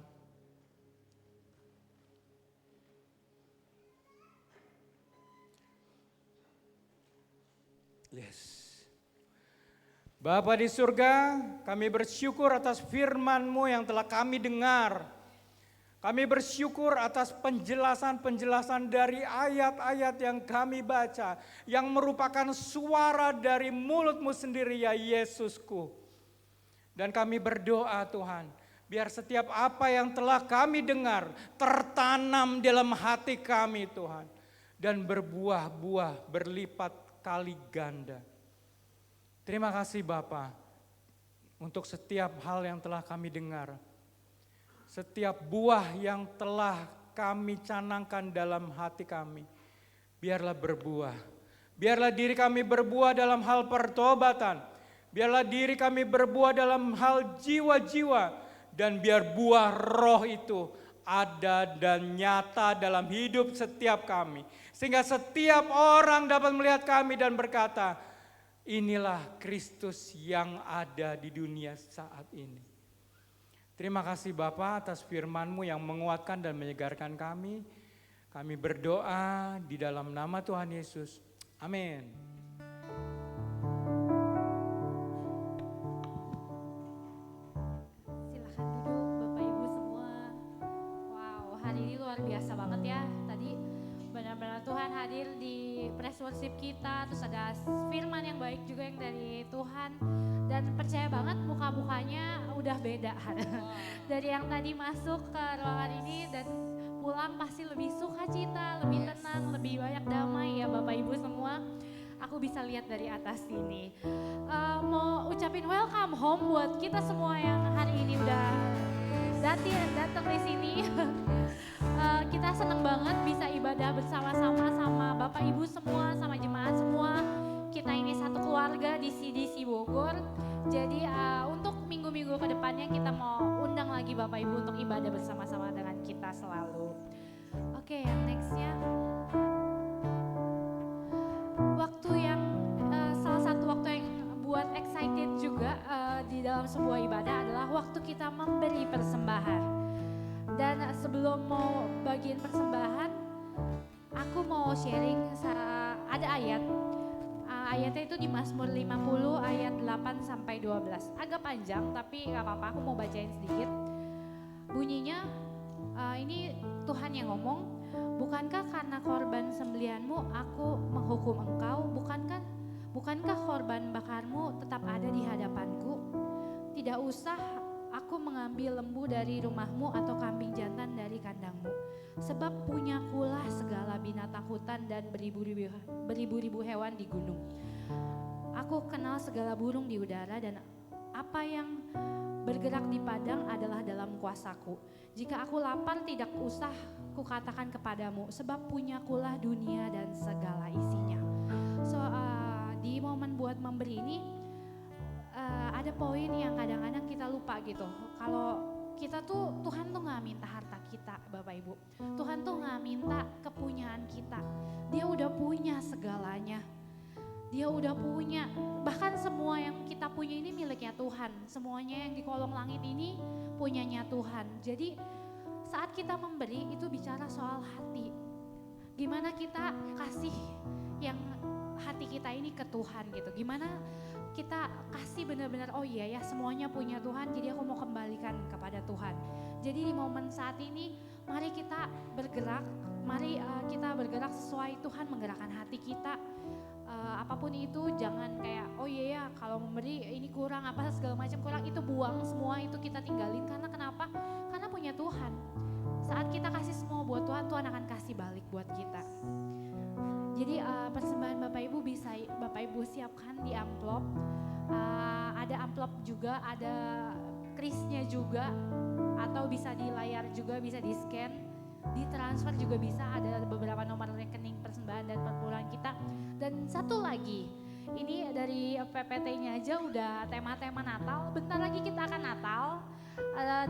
Yes. Bapa di surga, kami bersyukur atas firman-Mu yang telah kami dengar. Kami bersyukur atas penjelasan-penjelasan dari ayat-ayat yang kami baca, yang merupakan suara dari mulut-Mu sendiri ya Yesusku. Dan kami berdoa Tuhan, biar setiap apa yang telah kami dengar tertanam dalam hati kami Tuhan. Dan berbuah-buah berlipat kali ganda. Terima kasih Bapa untuk setiap hal yang telah kami dengar. Setiap buah yang telah kami canangkan dalam hati kami. Biarlah berbuah. Biarlah diri kami berbuah dalam hal pertobatan. Biarlah diri kami berbuah dalam hal jiwa-jiwa. Dan biar buah roh itu ada dan nyata dalam hidup setiap kami. Sehingga setiap orang dapat melihat kami dan berkata, inilah Kristus yang ada di dunia saat ini. Terima kasih Bapa atas firman-Mu yang menguatkan dan menyegarkan kami. Kami berdoa di dalam nama Tuhan Yesus. Amin. Silahkan duduk Bapak Ibu semua. Wow, hari ini luar biasa banget ya. Tadi benar-benar Tuhan hadir di press worship kita. Terus ada firman yang baik juga yang dari Tuhan. Dan percaya banget muka-mukanya udah beda. Dari yang tadi masuk ke ruangan ini dan pulang pasti lebih sukacita, lebih tenang, lebih banyak damai ya Bapak Ibu semua. Aku bisa lihat dari atas sini. Mau ucapin welcome home buat kita semua yang hari ini udah datang di sini. Kita senang banget bisa ibadah bersama-sama sama Bapak Ibu semua, sama jemaat semua. Kita ini satu keluarga di CDC Bogor. Jadi untuk minggu-minggu ke depannya kita mau undang lagi Bapak Ibu untuk ibadah bersama-sama dengan kita selalu. Oke, yang nextnya. Waktu yang salah satu waktu yang buat excited juga di dalam sebuah ibadah adalah waktu kita memberi persembahan. Dan sebelum mau bagian persembahan, aku mau sharing ada ayat. Ayatnya itu di Mazmur 50 ayat 8 sampai 12. Agak panjang tapi gak apa-apa, aku mau bacain sedikit. Bunyinya ini Tuhan yang ngomong, bukankah karena korban sembelihanmu aku menghukum engkau? Bukankah korban bakarmu tetap ada di hadapanku? Tidak usah aku mengambil lembu dari rumahmu atau kambing jantan dari kandangmu. Sebab punyakulah segala binatang hutan dan beribu-ribu hewan di gunung. Aku kenal segala burung di udara dan apa yang bergerak di padang adalah dalam kuasaku. Jika aku lapar tidak usah kukatakan kepadamu, sebab punyakulah dunia dan segala isinya. So di momen buat memberi ini ada poin yang kadang-kadang kita lupa gitu. Kalau kita tuh, Tuhan tuh gak minta harta kita Bapak Ibu. Tuhan tuh gak minta kepunyaan kita. Dia udah punya segalanya. Dia udah punya, bahkan semua yang kita punya ini miliknya Tuhan. Semuanya yang di kolong langit ini punyanya Tuhan. Jadi saat kita memberi itu bicara soal hati. Gimana kita kasih yang hati kita ini ke Tuhan gitu. Gimana kita kasih benar-benar, oh iya ya semuanya punya Tuhan, jadi aku mau kembalikan kepada Tuhan. Jadi di momen saat ini mari kita bergerak, mari kita bergerak sesuai Tuhan menggerakkan hati kita. Apapun itu jangan kayak oh iya ya kalau memberi ini kurang apa segala macam kurang, itu buang semua, itu kita tinggalin. Karena kenapa? Karena punya Tuhan. Saat kita kasih semua buat Tuhan, Tuhan akan kasih balik buat kita. Jadi persembahan Bapak Ibu bisa Bapak Ibu siapkan di amplop. Ada amplop juga, ada krisnya juga, atau bisa di layar juga, bisa di scan, di transfer juga bisa. Ada beberapa nomor rekening persembahan dan perpuluhan kita. Dan satu lagi, Ini dari PPT-nya aja udah tema-tema Natal. Bentar lagi kita akan Natal.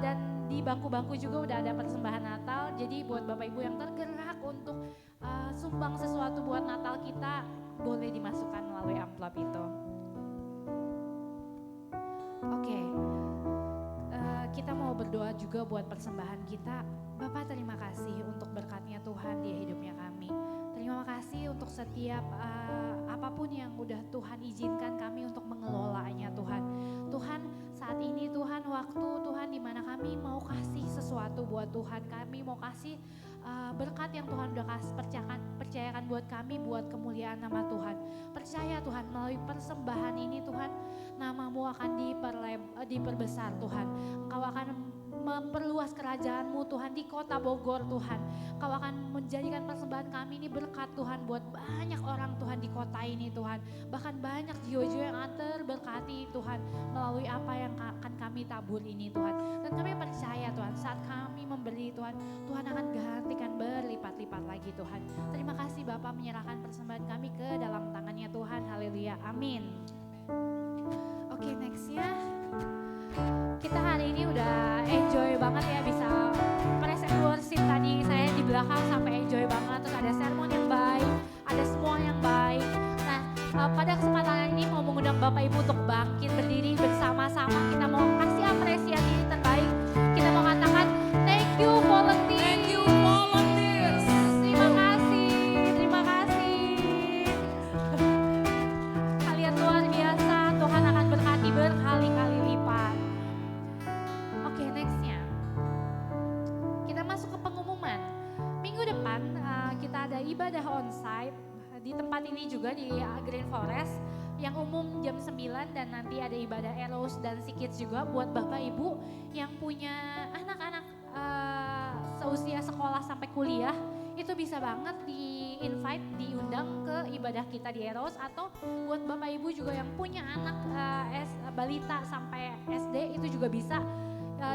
Dan di bangku-bangku juga udah ada persembahan Natal. Jadi buat Bapak Ibu yang tergerak untuk sumbang sesuatu buat Natal kita, boleh dimasukkan melalui amplop itu. Oke, kita mau berdoa juga buat persembahan kita. Bapak terima kasih untuk berkatnya Tuhan di hidupnya kami. Terima kasih untuk setiap apapun yang udah Tuhan izinkan kami untuk mengelolanya Tuhan. Tuhan saat ini Tuhan waktu Tuhan di mana kami mau kasih sesuatu buat Tuhan. Kami mau kasih berkat yang Tuhan udah percayakan buat kami buat kemuliaan nama Tuhan. Percaya Tuhan melalui persembahan ini Tuhan namamu akan diperbesar Tuhan. Engkau akan memperluas kerajaan-Mu Tuhan di kota Bogor Tuhan. Kau akan menjadikan persembahan kami ini berkat Tuhan buat banyak orang Tuhan di kota ini Tuhan. Bahkan banyak jiwa-jiwa yang akan terberkati Tuhan melalui apa yang akan kami tabur ini Tuhan. Dan kami percaya Tuhan saat kami memberi Tuhan, Tuhan akan gantikan berlipat-lipat lagi Tuhan. Terima kasih Bapak menyerahkan persembahan kami ke dalam tangannya Tuhan. Haleluya. Amin. Oke, nextnya. Kita hari ini udah enjoy banget ya, bisa praise and worship tadi saya di belakang sampai enjoy banget. Terus ada sermon yang baik, ada semua yang baik. Nah pada kesempatan ini mau mengundang Bapak Ibu untuk bangkit berdiri bersama-sama. Kita mau kasih apresiasi terbaik. Kita mau katakan thank you volunteer. Thank you volunteers. Terima kasih, terima kasih. Kalian luar biasa, Tuhan akan berkati berkali-kali lipat. Oke, nextnya kita masuk ke pengumuman. Minggu depan kita ada ibadah onsite di tempat ini juga di Green Forest yang umum jam 9 dan nanti ada ibadah Eros dan Kids juga buat Bapak Ibu yang punya anak-anak seusia sekolah sampai kuliah. Itu bisa banget di-invite, diundang ke ibadah kita di Eros, atau buat Bapak Ibu juga yang punya anak balita sampai SD itu juga bisa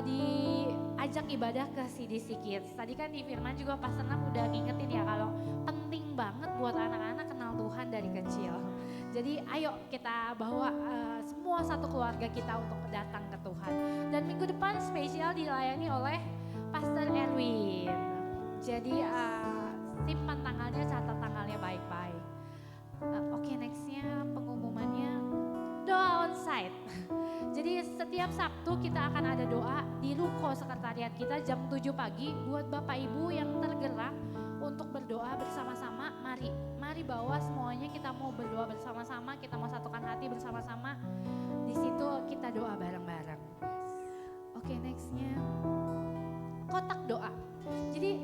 diajak ibadah ke CDC Kids. Tadi kan di firman juga Pastor Nam udah ngingetin ya kalau penting banget buat anak-anak kenal Tuhan dari kecil. Jadi ayo kita bawa semua satu keluarga kita untuk datang ke Tuhan. Dan minggu depan spesial dilayani oleh Pastor Erwin. Jadi simpan tanggalnya, catat tanggalnya baik-baik. Oke, nextnya pengumumannya doa onsite. Jadi setiap Sabtu kita akan ada doa di ruko sekretariat kita jam 7 pagi buat Bapak Ibu yang tergerak untuk berdoa bersama-sama. Mari bawa semuanya, kita mau berdoa bersama-sama, kita mau satukan hati bersama-sama. Di situ kita doa bareng-bareng. Oke, nextnya kotak doa. Jadi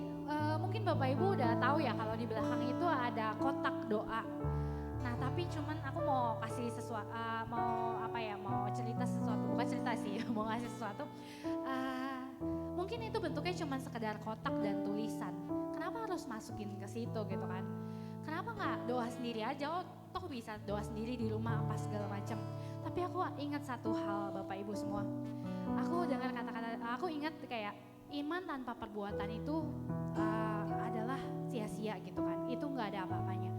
mungkin Bapak Ibu udah tahu ya kalau di belakang itu ada kotak doa. Nah tapi cuman aku mau kasih sesuatu, mau cerita sesuatu, bukan cerita sih, mau ngasih sesuatu. Mungkin itu bentuknya cuman sekedar kotak dan tulisan. Kenapa harus masukin ke situ gitu kan? Kenapa nggak doa sendiri aja? Oh toh bisa doa sendiri di rumah apa segala macam. Tapi aku ingat satu hal Bapak Ibu semua. Aku dengar kata-kata, aku ingat kayak iman tanpa perbuatan itu adalah sia-sia gitu kan. Itu nggak ada apa-apanya.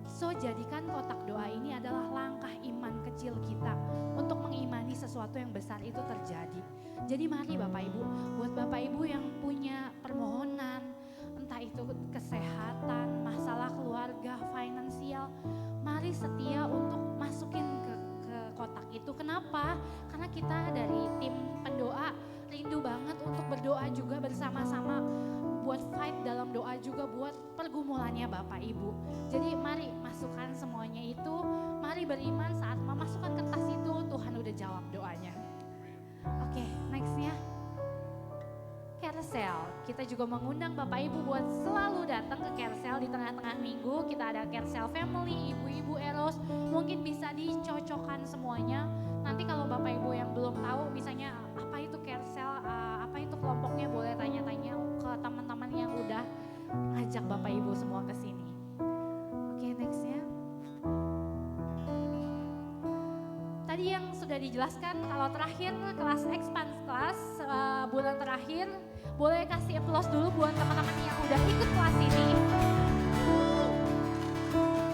So jadikan kotak doa ini adalah langkah iman kecil kita untuk mengimani sesuatu yang besar itu terjadi. Jadi mari Bapak Ibu, buat Bapak Ibu yang punya permohonan, entah itu kesehatan, masalah keluarga, finansial, mari setia untuk masukin ke kotak itu. Kenapa? Karena kita dari tim pendoa rindu banget untuk berdoa juga bersama-sama, buat fight dalam doa juga buat pergumulannya Bapak Ibu. Jadi mari masukkan semuanya itu, mari beriman saat memasukkan kertas itu Tuhan udah jawab doanya. Oke, nextnya Carousel. Kita juga mengundang Bapak Ibu buat selalu datang ke Carousel di tengah-tengah minggu. Kita ada Carousel Family, Ibu-Ibu Eros, mungkin bisa dicocokkan semuanya. Nanti kalau Bapak Ibu yang belum tahu misalnya apa itu Carousel, apa itu kelompoknya, boleh tanya-tanya ke teman-teman yang udah ngajak Bapak Ibu semua ke sini. Oke, nextnya. Tadi yang sudah dijelaskan kalau terakhir kelas Expand Class bulan terakhir, boleh kasih applause dulu buat teman-teman yang udah ikut kelas ini.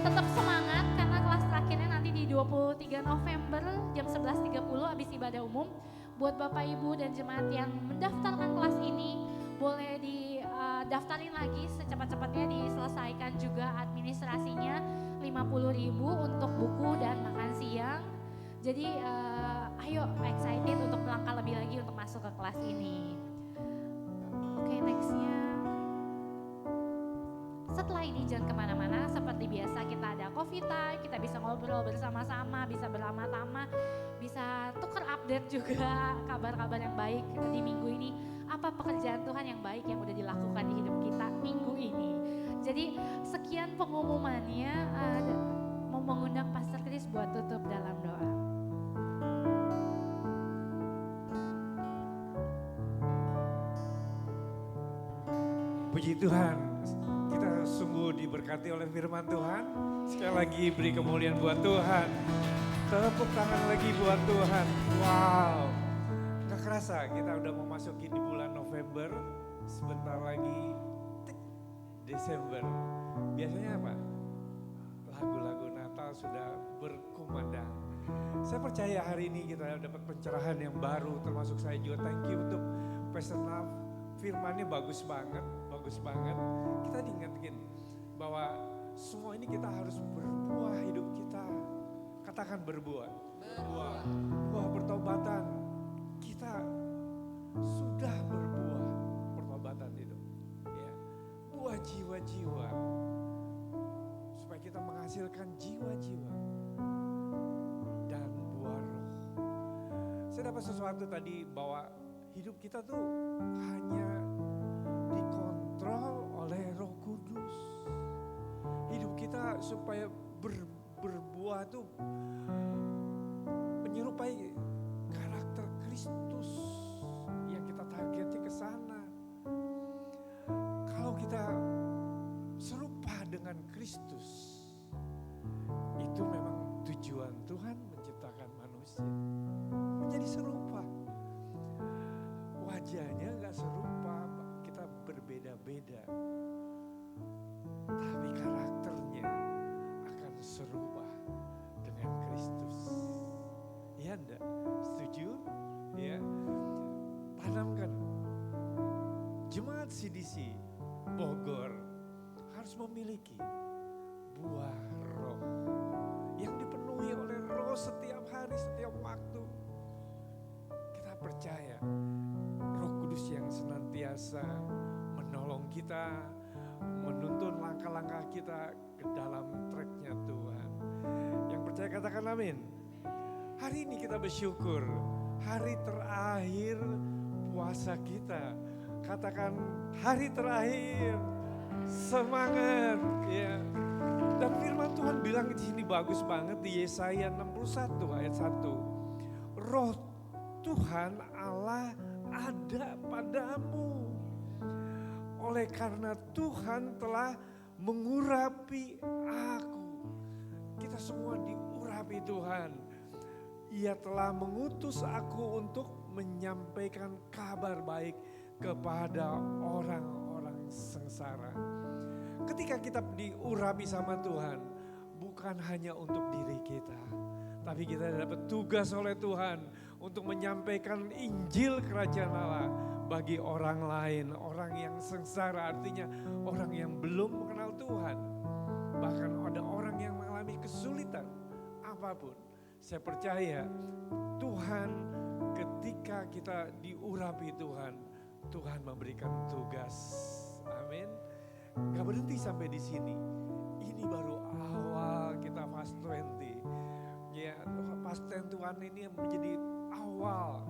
Tetap semangat karena kelas terakhirnya nanti 23 November jam 11.30 habis ibadah umum. Buat Bapak Ibu dan jemaat yang mendaftarkan kelas ini, boleh didaftarin lagi secepat-cepatnya, diselesaikan juga administrasinya. 50.000 untuk buku dan makan siang. Jadi ayo excited untuk melangkah lebih lagi untuk masuk ke kelas ini. Oke, nextnya. Setelah ini jangan kemana-mana, seperti biasa kita ada coffee time, kita bisa ngobrol bersama-sama, bisa beramah-tamah, bisa tuker update juga kabar-kabar yang baik di minggu ini. Apa pekerjaan Tuhan yang baik yang udah dilakukan di hidup kita minggu ini. Jadi sekian pengumumannya, mau mengundang Pastor Chris buat tutup dalam doa. Puji Tuhan, kita sungguh diberkati oleh firman Tuhan. Sekali lagi beri kemuliaan buat Tuhan. Tepuk tangan lagi buat Tuhan. Wow, gak kerasa kita udah memasuki di bulan November. Sebentar lagi Desember. Biasanya apa? Lagu-lagu Natal sudah berkumandang. Saya percaya hari ini kita dapat pencerahan yang baru, termasuk saya juga thank you untuk Pastor Nav. Firmannya bagus banget, bagus banget. Kita diingatkan bahwa semua ini kita harus berbuah hidup kita. Katakan berbuah. Berbuah. Buah pertobatan. Kita sudah berbuah pertobatan itu. Ya. Buah jiwa-jiwa. Supaya kita menghasilkan jiwa-jiwa. Dan buah roh. Saya dapat sesuatu tadi bahwa hidup kita tuh hanya dikontrol oleh Roh Kudus. Hidup kita supaya berbuah tuh menyerupai karakter Kristus yang kita targetnya ke sana. Kalau kita serupa dengan Kristus, itu memang tujuan Tuhan menciptakan manusia. Menjadi serupa. Wajahnya gak serupa, kita berbeda-beda. Tapi karakternya akan serupa dengan Kristus. Iya enggak? Setuju? Ya. Tanamkan. Jemaat CDC Bogor harus memiliki buah roh yang dipenuhi oleh roh setiap hari, setiap waktu. Kita percaya Roh Kudus yang senantiasa menolong kita, menuntun langkah-langkah kita ke dalam tracknya Tuhan. Yang percaya katakan amin. Hari ini kita bersyukur, hari terakhir puasa kita. Katakan hari terakhir, semangat ya. Dan firman Tuhan bilang di sini bagus banget di Yesaya 61 ayat 1. Roh Tuhan Allah ada padamu. Oleh karena Tuhan telah mengurapi aku. Kita semua diurapi Tuhan. Ia telah mengutus aku untuk menyampaikan kabar baik kepada orang-orang sengsara. Ketika kita diurapi sama Tuhan, bukan hanya untuk diri kita, tapi kita dapat tugas oleh Tuhan untuk menyampaikan Injil Kerajaan Allah bagi orang lain, orang yang sengsara, artinya orang yang belum mengenal Tuhan. Bahkan ada orang yang mengalami kesulitan apapun. Saya percaya Tuhan ketika kita diurapi Tuhan, Tuhan memberikan tugas. Amin. Gak berhenti sampai di sini. Ini baru awal kita fast 20. Ya, fast 21 ini menjadi awal.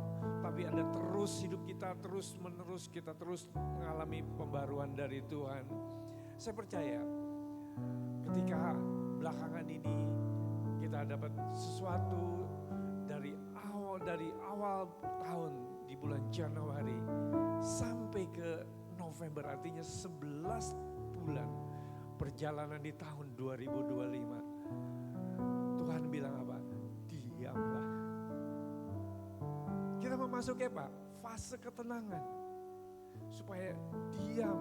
Tapi ada terus hidup kita terus menerus, kita terus mengalami pembaruan dari Tuhan. Saya percaya ketika belakangan ini kita dapat sesuatu dari awal tahun di bulan Januari sampai ke November, artinya 11 bulan perjalanan di tahun 2025. Tuhan bilang apa? Diamlah. Kita memasuki apa? Fase ketenangan. Supaya diam,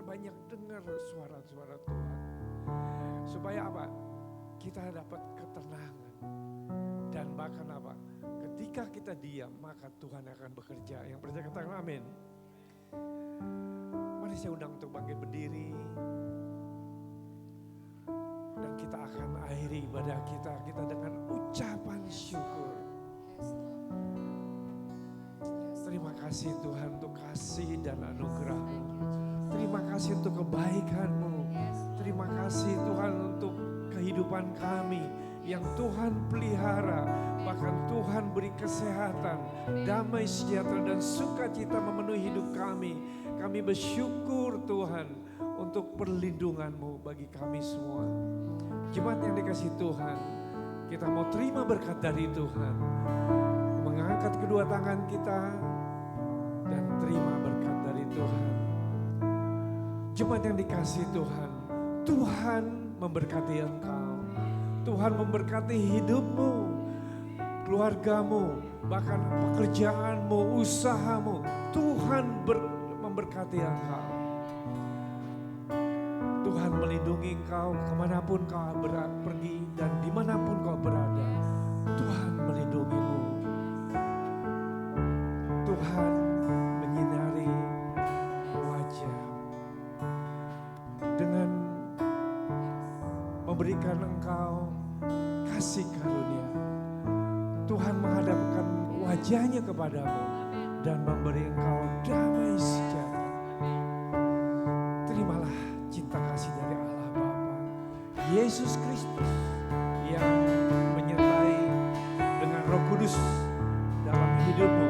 banyak dengar suara-suara Tuhan. Supaya apa? Kita dapat ketenangan. Dan bahkan apa? Ketika kita diam, maka Tuhan akan bekerja. Yang percaya katakan amin. Mari saya undang untuk bangkit berdiri. Dan kita akan akhiri ibadah kita dengan ucapan syukur. Terima kasih Tuhan untuk kasih dan anugerah-Mu. Terima kasih untuk kebaikan-Mu. Terima kasih Tuhan untuk kehidupan kami yang Tuhan pelihara. Bahkan Tuhan beri kesehatan, damai sejahtera dan sukacita memenuhi hidup kami. Kami bersyukur Tuhan untuk perlindungan-Mu bagi kami semua. Jemaat yang dikasihi Tuhan, kita mau terima berkat dari Tuhan. Mengangkat kedua tangan kita dan terima berkat dari Tuhan. Jemaat yang dikasihi Tuhan, Tuhan memberkati engkau. Tuhan memberkati hidupmu, keluargamu, bahkan pekerjaanmu, usahamu. Tuhan memberkati engkau. Tuhan melindungi engkau kemanapun kau pergi dan dimanapun kau berada. Tuhan melindungimu. Tuhan menyinari wajah dengan memberikan engkau kasih karunia. Tuhan menghadapkan wajahnya kepadamu dan memberi engkau damai sejahtera. Terimalah cinta kasih dari Allah Bapa, Yesus Kristus yang menyertai dengan Roh Kudus dalam hidupmu